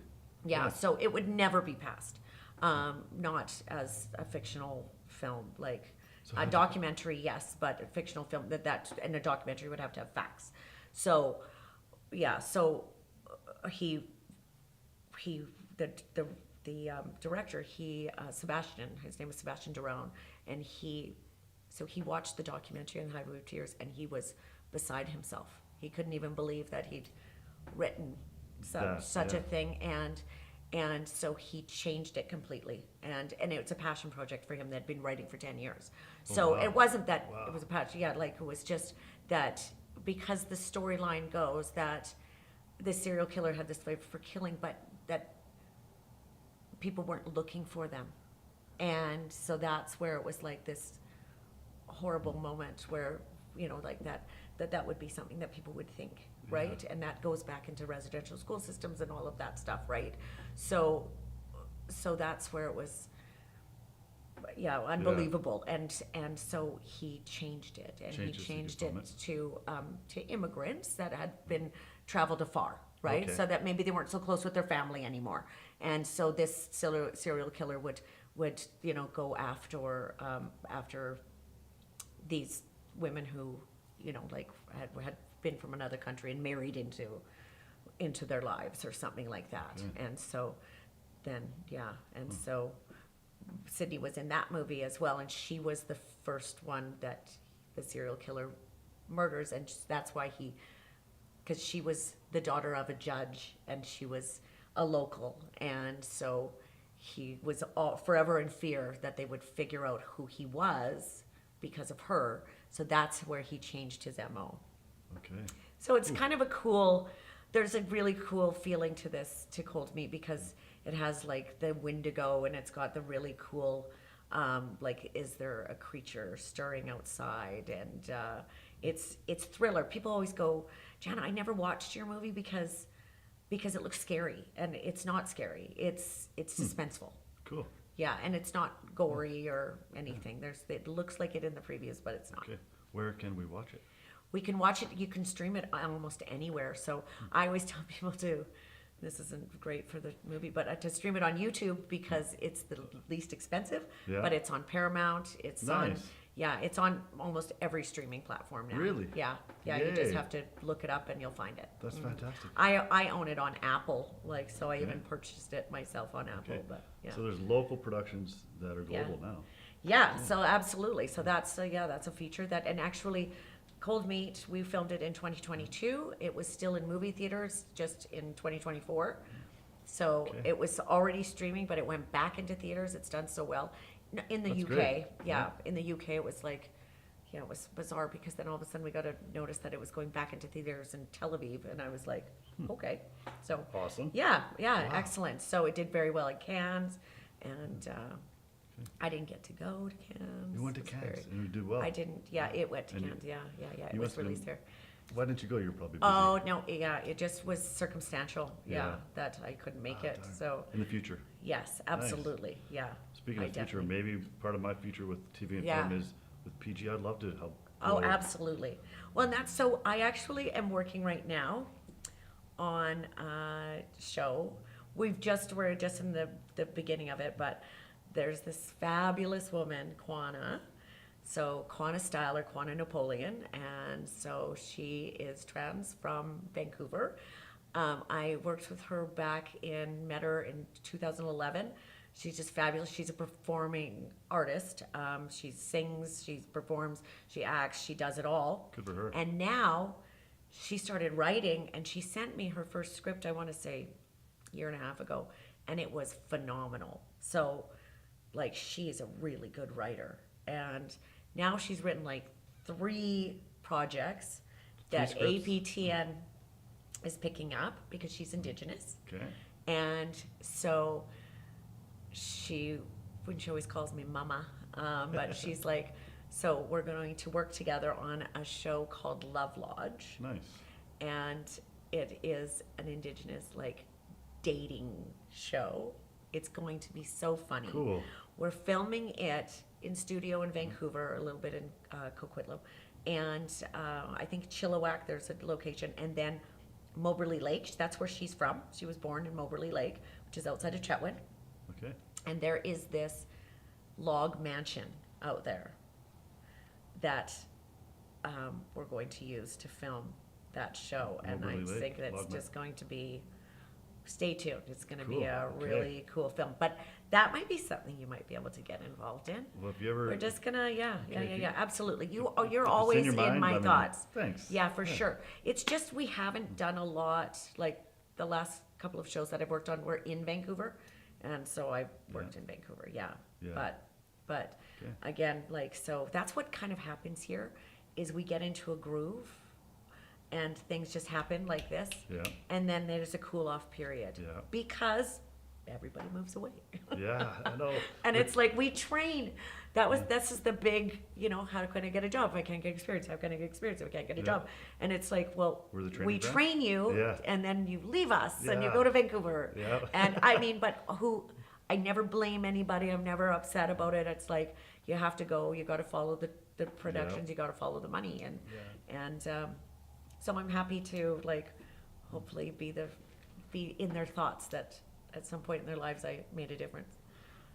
Yeah, Yeah. so it would never be passed. Not as a fictional film, like So a how'd you- documentary, yes, but a fictional film that and a documentary would have to have facts. So, yeah, so the director, Sebastian, his name is Sebastian Durone, and he watched the documentary on the Highway of Tears, and he was beside himself. He couldn't even believe that he'd written such yeah. a thing, and so he changed it completely, and it's a passion project for him that had been writing for 10 years. Oh, So wow. it wasn't that Wow. it was a passion, yeah, like it was just that because the storyline goes that the serial killer had this flavor for killing, but that people weren't looking for them. And so that's where it was like this horrible moment where, like that would be something that people would think, right? And that goes back into residential school systems and all of that stuff, right? So that's where it was, yeah, unbelievable. And so he changed it, and Changed it so he you could changed film it to immigrants that had been traveled afar, right? Okay. So that maybe they weren't so close with their family anymore. And so this serial killer would go after these women who like had been from another country and married into into their lives or something like that. Okay. And so then, yeah. And so Sydney was in that movie as well. And she was the first one that the serial killer murders. And that's why because she was the daughter of a judge and she was a local. And so he was forever in fear that they would figure out who he was because of her. So that's where he changed his MO. Okay. So it's kind of there's a really cool feeling to this, to Cold Meat, because it has like the Wendigo and it's got the really cool, like, is there a creature stirring outside? And it's thriller. People always go, Jana, I never watched your movie because it looks scary, and it's not scary. It's suspenseful. Cool. Yeah, and it's not gory or anything. It looks like it in the previews, but it's not. Okay. Where can we watch it? We can watch it. You can stream it almost anywhere. So I always tell people this isn't great for the movie, but to stream it on YouTube because it's the least expensive. Yeah. But it's on Paramount. It's on. Nice. Yeah, it's on almost every streaming platform now. Really? Yeah. You just Yay. have to look it up and you'll find it. That's fantastic. I own it on Apple, so I Okay. even purchased it myself on Apple. Okay. But yeah. So there's local productions that are Yeah. global now. Yeah, so absolutely. So that's a feature and actually Cold Meat, we filmed it in 2022. It was still in movie theaters just in 2024. So Okay. it was already streaming, but it went back into theaters. It's done so well. In the That's UK, great. yeah, in the UK it was like, it was bizarre because then all of a sudden we got a notice that it was going back into theaters in Tel Aviv, and I was like, okay. So Awesome. yeah, Wow. excellent. So it did very well at Cannes, and I didn't get to go to Cannes. You went to It was Cannes very- and you did well. I didn't. Yeah, it went to And you- Cannes. Yeah. It you was must have released been- there. Why didn't you go? You're probably busy. Oh no, yeah, it just was circumstantial. Yeah, Yeah. that I couldn't make Ah, it. darn. So In the future. yes, absolutely. Yeah. Speaking I of future, definitely- maybe part of my future with TV and Yeah. film is with PG. I'd love to help. Oh, grow- absolutely. Well, and that's so. I actually am working right now on a show. We're just in the beginning of it, but there's this fabulous woman, Quana. So Quana Style, or Quana Napoleon, and so she is trans from Vancouver. I worked with her met her in 2011. She's just fabulous. She's a performing artist. She sings, she performs, she acts, she does it all. Good for her. And now she started writing, and she sent me her first script, I want to say, a year and a half ago, and it was phenomenal. So, like, she's a really good writer. And now she's written like 3 projects that scripts? APTN is picking up because she's Indigenous. Okay. And so when she always calls me mama, but she's like, so we're going to work together on a show called Love Lodge. Nice. And it is an Indigenous, like, dating show. It's going to be so funny. Cool. We're filming it in studio in Vancouver, a little bit in Coquitlam, and I think Chilliwack, there's a location, and then Moberly Lake, that's where she's from. She was born in Moberly Lake, which is outside of Chetwynd. Okay. And there is this log mansion out there that we're going to use to film that show. And I Moberly Lake, think that's log just going to be, stay tuned. It's going to be Cool, a okay. really cool film. But that might be something you might be able to get involved in. Well, if you ever. We're just gonna, if you- absolutely. You're if it's always your in mind, my let me know. thoughts. Thanks. Yeah, for sure. It's just we haven't done a lot. Like the last couple of shows that I've worked on were in Vancouver, and so I've worked in Vancouver. Yeah, Yeah. but Okay. again, like, so that's what kind of happens here, is we get into a groove, and things just happen like this, Yeah. and then there's a cool off period Yeah. because everybody moves away. Yeah, I know. And it's like we train. This is the big, how can I get a job if I can't get experience? How can I get experience if I can't get a Yeah. job? And it's like, well, We're the training we ground. train you, Yeah. and then you leave us, and you Yeah. go to Vancouver. Yeah. And I mean, but I never blame anybody. I'm never upset about it. It's like, you have to go. You got to follow the productions. You got to follow the money. And so I'm happy to, like, hopefully be in their thoughts that at some point in their lives I made a difference.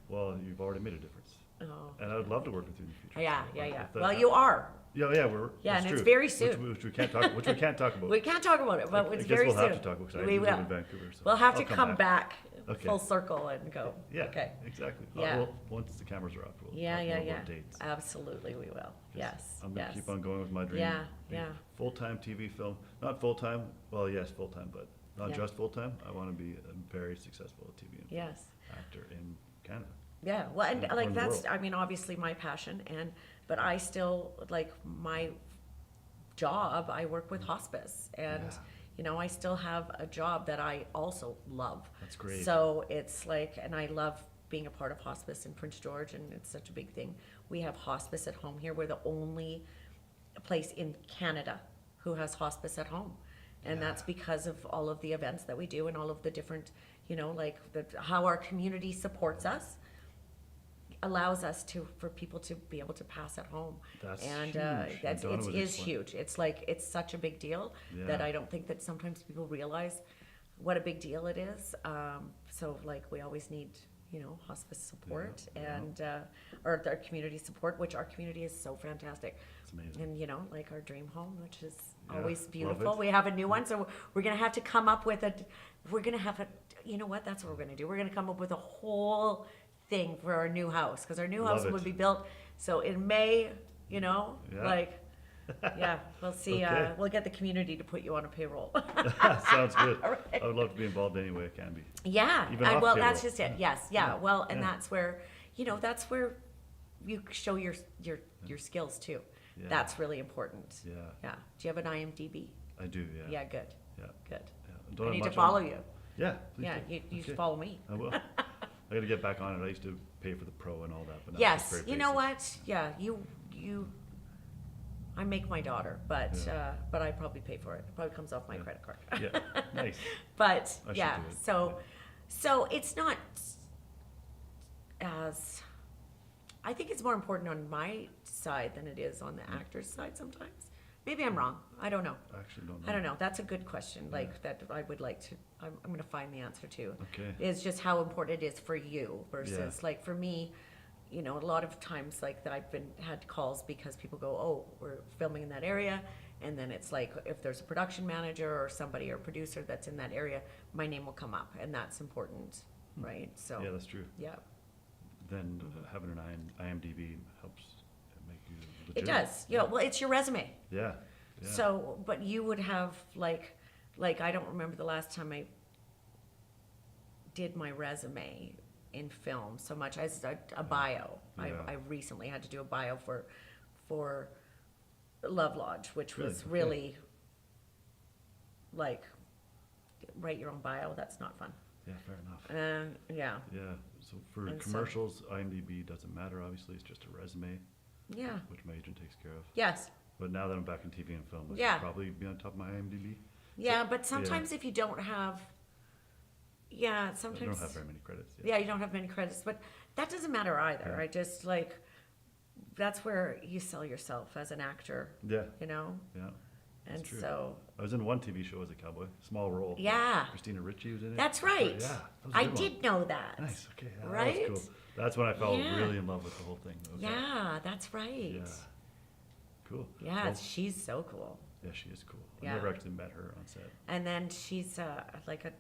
Well, you've already made a difference. Oh. And I would love to work with you in the future. Yeah. So, if that Well, you are. Yeah, we're, Yeah, that's and it's true. very soon. Which we can't talk, which we can't talk about. We can't talk about it, but I it's guess very we'll soon. have to talk about it, 'cause I We do live will. in Vancouver, so We'll have I'll to come back Okay. full circle and go. Yeah, Okay. exactly. Yeah. Well, once the cameras are off, we'll Yeah, talk yeah, more yeah. about dates. Absolutely, we will. 'Cause Yes. I'm gonna yes. keep on going with my dream. Yeah, Be yeah. Full-time TV film, not full-time, well, yes, full-time, but not Yeah. just full-time. I wanna be a very successful TV and film Yes. actor in Canada. Yeah. Well, and And like around the that's, world. I mean, obviously my passion, but I still like my job. I work with hospice, and Yeah. you know, I still have a job that I also love. That's great. So it's like, and I love being a part of hospice in Prince George, and it's such a big thing. We have hospice at home here. We're the only place in Canada who has hospice at home. And Yeah. that's because of all of the events that we do and all of the different, you know, like how our community supports us allows us for people to be able to pass at home. That's and huge. that's Donna it was is excellent. huge. It's like it's such a big deal that Yeah. I don't think that sometimes people realize what a big deal it is. So like we always need, you know, hospice support Yeah. and or their community support, which our community is so fantastic. It's amazing. And you know, like our dream home, which is Yeah, always love beautiful. it. We have a new one, so we're gonna have to come up with we're gonna have a, you know what, that's what we're gonna do. We're gonna come up with a whole thing for our new house, because our new Love house it. would be built, so in May, you know, Yeah. like, yeah, we'll see, Okay. we'll get the community to put you on a payroll. Sounds good. Right. I would love to be involved any way I can be. Yeah, Even off well, that's payroll. just it, yes, yeah, well, and Yeah. that's where, you know, that's where you show your skills too. Yeah. That's really important. Yeah, Yeah, do you have an IMDb? I do, yeah. Yeah, good, Yeah. good. Yeah. I Don't have need to much follow on- you. Yeah, please Yeah, do. you should Okay. follow me. I will. I gotta get back on it. I used to pay for the pro and all that, but now it's Yes, just very you know basic. what? Yeah, you. I make my daughter, but Yeah. but I probably pay for it. It probably comes off my Yeah. credit card. Yeah, nice. But I should yeah, do it. so it's not as. I think it's more important on my side than it is on the actor's side sometimes. Maybe I'm wrong. I don't know. I actually don't know. I don't know. That's a good question. Like that, I would like to. I'm going to find the answer to. Okay. Is just how important it is for you versus Yeah. like for me. You know, a lot of times like that I've had calls because people go, oh, we're filming in that area, and then it's like if there's a production manager or somebody or producer that's in that area, my name will come up, and that's important, right? So Yeah, that's true. yeah, Then having an IMDb helps make you legit. it does. Yeah, well, it's your resume. Yeah. Yeah. So, but you would have like I don't remember the last time I did my resume in film so much as a bio. Yeah. I recently had to do a bio for Love Lodge, which Really? was Okay. really like write your own bio. That's not fun. Yeah, fair enough. Yeah, Yeah. So for And so- commercials, IMDb doesn't matter. Obviously, it's just a resume, yeah, which my agent takes care of. yes, But now that I'm back in TV and film, I Yeah. should probably be on top of my IMDb. yeah. But sometimes if you don't have, yeah, I sometimes don't have very many credits. Yeah, you don't have many credits, but that doesn't matter either. Yeah. I just like that's where you sell yourself as an actor, Yeah. you know? Yeah. And true. so I was in one TV show as a cowboy, small role. Yeah. Christina Ricci was in it. that's right. Yeah. That was a I good one. did know that. Nice. Okay. Yeah, Right? That was cool. That's when I fell Yeah. really in love with the whole thing. Okay. Yeah, that's right. Yeah. Cool. Yeah, Well, she's so cool. yeah, she is cool. Yeah. I never actually met her on set. And then she's like a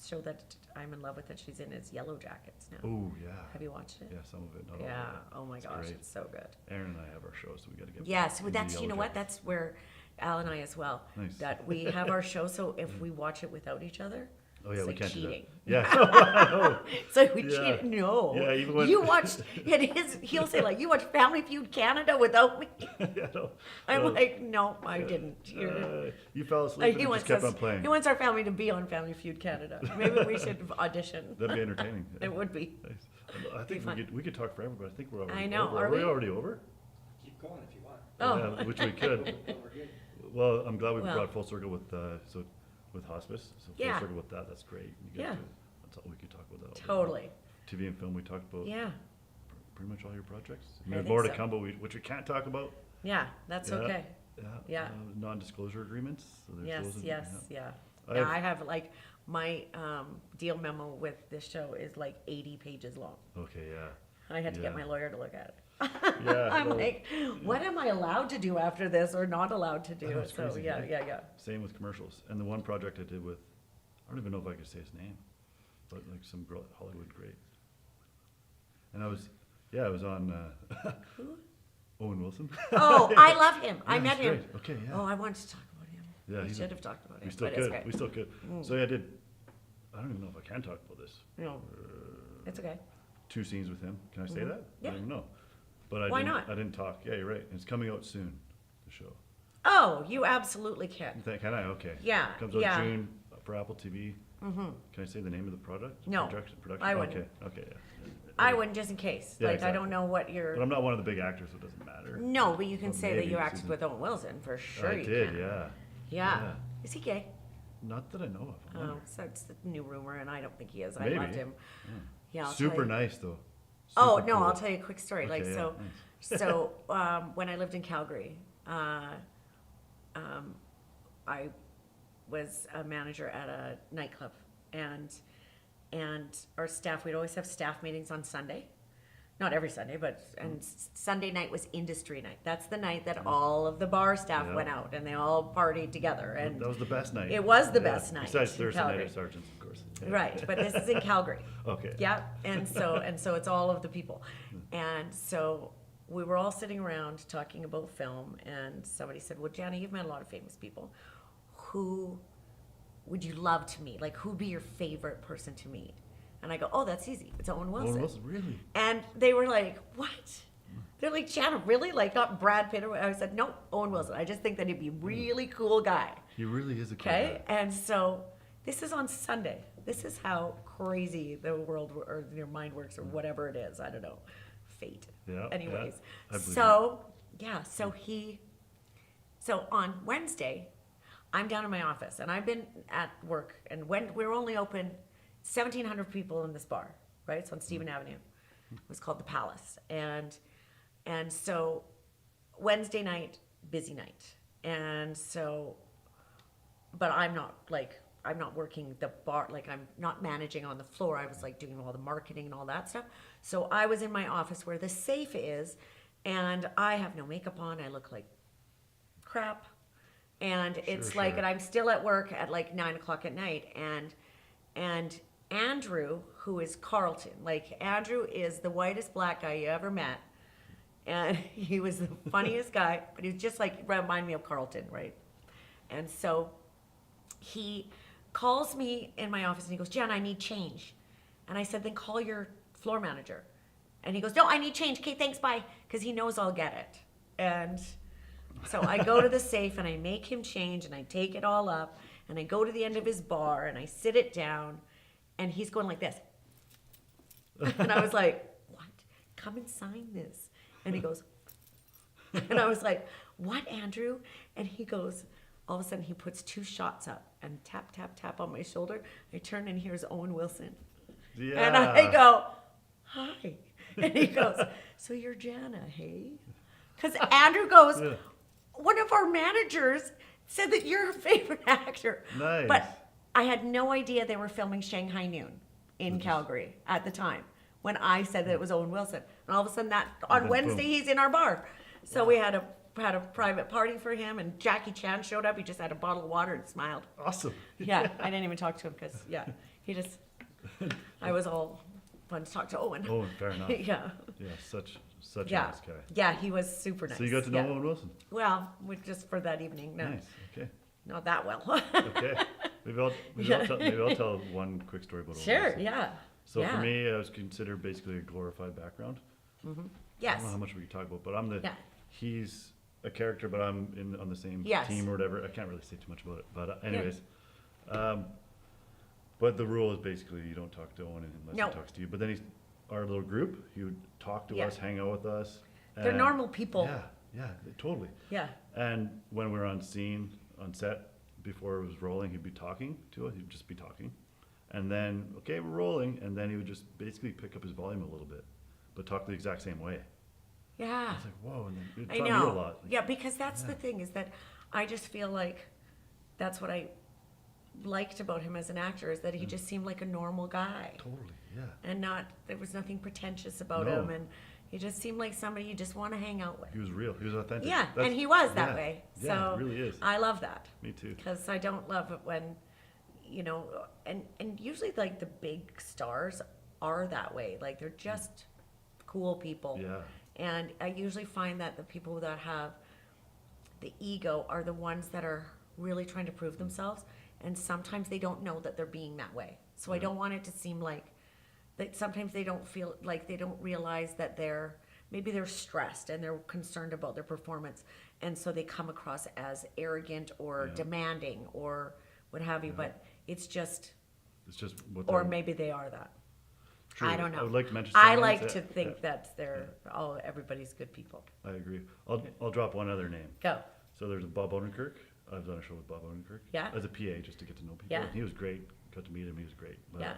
show that I'm in love with that she's in is Yellow Jackets now. Oh yeah. Have you watched it? Yeah, some of it. Not all Yeah. of it. Oh my It's gosh, great. it's so good. Aaron and I have our show, so we got to get. Yes, back well, into that's, you Yellow know what, Jackets. that's where Al and I as well. Nice. That we have our show, so if we watch it without each other, Oh yeah, it's we like can't cheating. do that. Yeah. So we Yeah. cheated. No. Yeah, even when- You watched, he'll say like, you watched Family Feud Canada without me. Yeah, no. I'm No. like, no, I didn't. You fell asleep Like, and it just kept on playing. he wants our family to be on Family Feud Canada. Maybe we should audition. That'd be entertaining. It would be. Nice. I think fun. we could talk forever, but I think we're already I know, over. are Are we we? already over? Keep going if you want. Oh. Yeah, which we could. No, we're good. Well, I'm glad we Well. brought full circle with with hospice. So full Yeah. circle with that. That's great. You Yeah. That's all we could talk about that. all day long. Totally. TV and film. We talked about Yeah. pretty much all your projects. I We have think more to so. come, but which we can't talk about. Yeah, that's Yeah. okay. Yeah. Yeah. Non-disclosure agreements. So there's Yes, those in- yes, yeah. I Yeah, have- I have like, my deal memo with this show is like 80 pages long. Okay. Yeah. I had to get Yeah. my lawyer to look at it. Yeah, I'm well, like, what am I allowed to do after this or not allowed to I do? know, it's So crazy, yeah, eh? yeah. Same with commercials. And the one project I did with, I don't even know if I could say his name, but like some girl, Hollywood great. And I was, yeah, I was on Who? Owen Wilson. Oh, I love him. I Yeah, met he's him. great. Okay, yeah. Oh, I wanted to talk about him. Yeah, We he's should a- have talked about him. We still but it's could. great. We still could. Mm. So yeah, I did. I don't even know if I can talk about this. No, it's okay. 2 scenes with him. Can I say Mhm. that? Yeah. I don't even know. But I Why didn't, not? I didn't talk. Yeah, you're right. It's coming out soon. The show. Oh, you absolutely can. Can I? Okay. Yeah, Comes out yeah. June for Apple TV. Mm-hmm. Can I say the name of the product? No, Production. I wouldn't. Okay. Okay. Yeah. I wouldn't, just in case. Yeah, Like, I exactly. don't know what you're. But I'm not one of the big actors, so it doesn't matter. No, but you can But say that maybe you this acted isn't- with Owen Wilson for sure. I you did. can. Yeah. Yeah. Is he gay? Not that I know of. I Oh, wonder. so it's the new rumor, and I don't think he is. Maybe. I loved him. Yeah. I'll tell Super you. nice though. Oh Super no, cool. I'll tell you a quick story. Okay, Like yeah, so, nice. so when I lived in Calgary, I was a manager at a nightclub, and our staff, we'd always have staff meetings on Sunday. Not every Sunday, but Sunday night was industry night. That's the night that all of the bar staff Yeah. went out and they all partied together. And That was the best night. it was the best night Besides in Thursday night Calgary. at Sergeant's, of course. Yeah. Right, but this is in Calgary. Okay. Yeah, and so it's all of the people, and so we were all sitting around talking about film, and somebody said, "Well, Jana, you've met a lot of famous people. Who would you love to meet? Like, who'd be your favorite person to meet?" And I go, "Oh, that's easy. It's Owen Wilson." Owen Wilson, really? And they were like, "What?" They're like, "Jana, really? Like, not Brad Pitt?" Or I said, "No, Owen Wilson. I just think that he'd be a really cool guy." He really is a cool Okay, guy. and so this is on Sunday. This is how crazy the world or your mind works, or whatever it is. I don't know, fate. Yeah, Anyways, yeah, I believe so yeah, so on Wednesday, I'm down in my office, and I've been at work, and when we were only open, 1,700 people in this bar, right? It's on Stephen Avenue. It was called the Palace, and so Wednesday night, busy night, and so. But I'm not working the bar, like I'm not managing on the floor. I was like doing all the marketing and all that stuff. So I was in my office where the safe is, and I have no makeup on. I look like crap. And it's like, sure. and I'm still at work at like 9 o'clock at night. And Andrew, who is Carlton, like Andrew is the whitest black guy you ever met. And he was the funniest guy, but he was just like, remind me of Carlton, right? And so he calls me in my office and he goes, "Jen, I need change." And I said, "Then call your floor manager." And he goes, "No, I need change. Okay, thanks, bye." Because he knows I'll get it. And so I go to the safe and I make him change and I take it all up and I go to the end of his bar and I sit it down and he's going like this. And I was like, "What? Come and sign this." And he goes, and I was like, "What, Andrew?" And he goes, all of a sudden he puts 2 shots up and tap, tap, tap on my shoulder. I turn and here's Owen Wilson. Yeah. And I go, "Hi." And he goes, "So you're Jana, hey?" Because Andrew goes, Yeah. "One of our managers said that you're a favorite actor." Nice. But I had no idea they were filming Shanghai Noon in Calgary at the time when I said that it was Owen Wilson. And all of a sudden on then Wednesday boom. he's in our bar. So we had a private party for him, and Jackie Chan showed up. He just had a bottle of water and smiled. Awesome. Yeah, I didn't even talk to him because, yeah, I was all fun to talk to Owen. Oh, fair enough. Yeah. Yeah, such a Yeah. nice guy. Yeah, he was super nice. So you got to know Yeah. Owen Wilson. Well, just for that evening. No, Nice. Okay. not that well. Okay. Maybe I'll tell one quick story about Owen Sure, Wilson. yeah. So yeah. for me, I was considered basically a glorified background. I Yes. don't know how much we can talk about, but Yeah. he's a character, but I'm on the same Yes. team or whatever. I can't really say too much about it, but anyways. But the rule is basically you don't talk to Owen unless No. he talks to you. But then he's our little group. He would talk to Yeah. us, hang out with us. They're and- normal people. Yeah, totally. Yeah. And when we were on scene, on set, before it was rolling, he'd be talking to us. He'd just be talking. And then, okay, we're rolling. And then he would just basically pick up his volume a little bit, but talk the exact same way. Yeah. I was like, whoa. And then it I taught know. me a lot. Like, Yeah, because that's the Yeah. thing is that I just feel like that's what I liked about him as an actor is that he just seemed like a normal guy. Totally, yeah. And there was nothing pretentious about No. him. And, He just seemed like somebody you just want to hang out with. He was real. He was authentic. Yeah, That's- and he was that yeah. way. Yeah, So he really is. I love that. Me too. Because I don't love it when, and usually like the big stars are that way. Like they're just cool people. Yeah. And I usually find that the people that have the ego are the ones that are really trying to prove themselves. And sometimes they don't know that they're being that way. So I Yeah. don't want it to seem like that sometimes they don't feel like they don't realize that maybe they're stressed and they're concerned about their performance. And so they come across as arrogant or Yeah. demanding or what have you. Yeah. But it's just, It's just what or they're- maybe they are that. True. I don't know. I would like to mention. I some like names to that- think yeah, that everybody's good people. I agree. I'll drop one other name. Go. So there's Bob Odenkirk. I've done a show with Bob Odenkirk. Yeah. As a PA, just to get to know people. Yeah. And he was great. Got to meet him. He was great. But Yeah.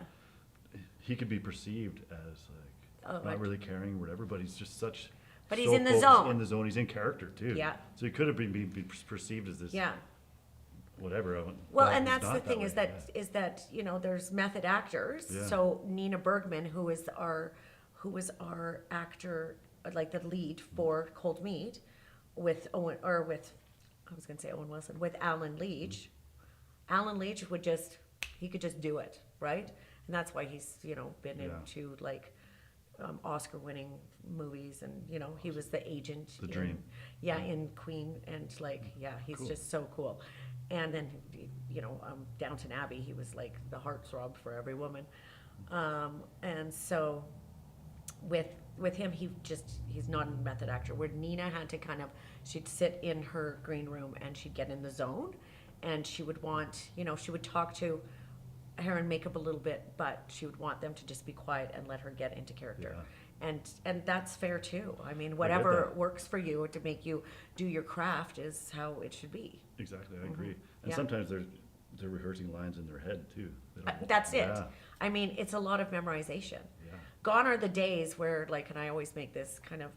he could be perceived as like Oh, not right. really caring, whatever. But he's just such. But he's so in the focused zone. In the zone. He's in character too. Yeah. So he could have been perceived as this. Yeah. Whatever. Well, but and he's that's the not thing way, is that there's method actors. Yeah. So Nina Bergman, who was our actor, like the lead for Cold Meat, with Owen I was gonna say Owen Wilson with Alan Leach. Alan Leach he could just do it, right? And that's why he's been Yeah. into like Oscar-winning movies, and he was the agent. The Dream. In Queen, and he's Cool. just so cool. And then Downton Abbey, he was like the heartthrob for every woman. And so with him, he's not a method actor. Where Nina had to she'd sit in her green room and she'd get in the zone, and she would want, she would talk to hair and makeup a little bit, but she would want them to just be quiet and let her get into character. Yeah. And that's fair too. I mean, whatever that. works for you to make you do your craft is how it should be. Exactly. I agree. And Mm-hmm. Yeah. sometimes they're rehearsing lines in their head too. They don't- That's it. Yeah. I mean, it's a lot of memorization. Yeah. Gone are the days where, and I always make this kind of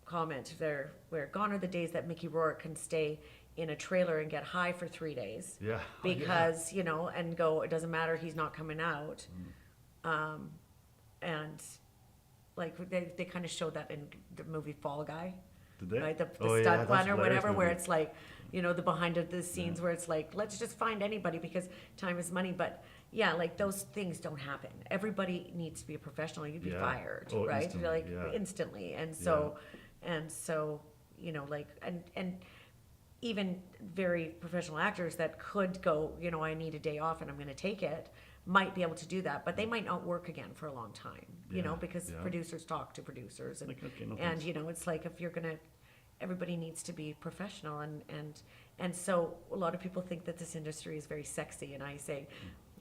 comment there, where gone are the days that Mickey Rourke can stay in a trailer and get high for 3 days. Yeah. Because, and go, it doesn't matter, he's not coming out. And, they kind of showed that in the movie Fall Guy. Did they? Right, the Oh, yeah, stunt that's one or hilarious whatever, where movie. it's like, the behind of the scenes where it's like, let's just find anybody because time is money. But yeah, like those things don't happen. Everybody needs to be a professional. You'd be Yeah. fired, Oh, right? instantly, yeah. Instantly. And so, and even very professional actors that could go, I need a day off and I'm going to take it, might be able to do that, but they might not work again for a long time, Yeah, because yeah. producers talk to producers, and Like, okay, no and thanks. it's like if you're gonna, everybody needs to be professional, and so a lot of people think that this industry is very sexy, and I say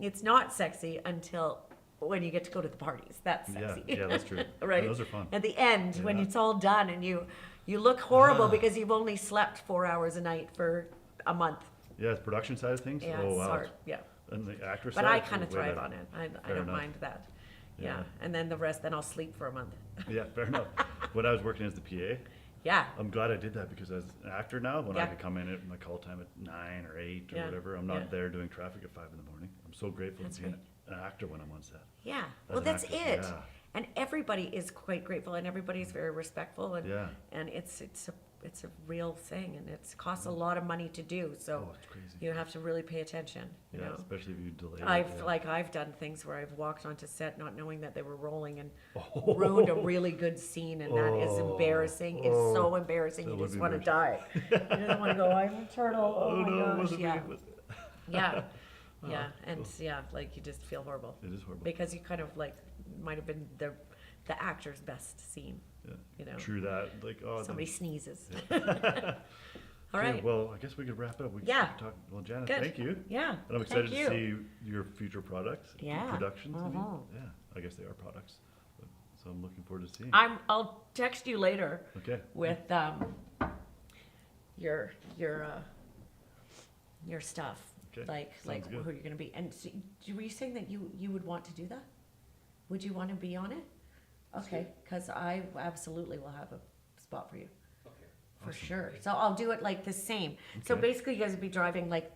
it's not sexy until when you get to go to the parties. That's sexy. Yeah, that's true. Right? Yeah, those are fun. At the end, when Yeah. it's all done and you look horrible because you've only slept 4 hours a night for a month. Yeah, the production side of things. Yeah, Oh it's wow. hard. Yeah. And the actress But side. I kind of way thrive better. on it. I Fair don't enough. mind that. Yeah. Yeah. And then the rest, then I'll sleep for a month. Yeah, fair enough. When I was working as the PA, Yeah. I'm glad I did that because as an actor now, when I Yeah. could come in at my call time at 9 or 8 or Yeah, whatever, I'm not yeah. there doing traffic at 5 in the morning. I'm so grateful That's to be an actor when I'm on set. Yeah. As Well, an that's actor, it. yeah. And everybody is quite grateful, and everybody's very respectful, and Yeah. and it's a real thing, and it costs a lot of money to do. So Oh, it's crazy. you have to really pay attention. You Yeah, know. especially if you delay. I've done things where I've walked onto set not knowing that they were rolling and Oh. ruined a really good scene, and that is Oh. embarrassing. It's so embarrassing. That You would just be want to die. embarrassing. You just want to go, I'm a turtle. Oh, my no, gosh. wasn't Yeah. me, was- Yeah. Yeah. Oh, And cool. yeah, like you just feel horrible It is horrible. because you kind of like might have been the actor's best scene. Yeah. You know, True that. Like, oh, somebody then- sneezes. Okay, All right. Well, I guess we could wrap it up. We Yeah. could talk. Well, Jana, Good. thank you. Yeah. And I'm excited Thank to you. see your future products, Yeah. productions. I mean, Mhm. yeah, I guess they are products. But, so I'm looking forward to seeing. I'll text you later Okay. with your stuff. Okay, Like sounds good. who you're gonna be. And so, were you saying that you would want to do that? Would you want to be on it? Okay, because I absolutely will have a spot for you. Okay. For Awesome. sure. So I'll do it like the same. So Okay. basically you guys would be driving like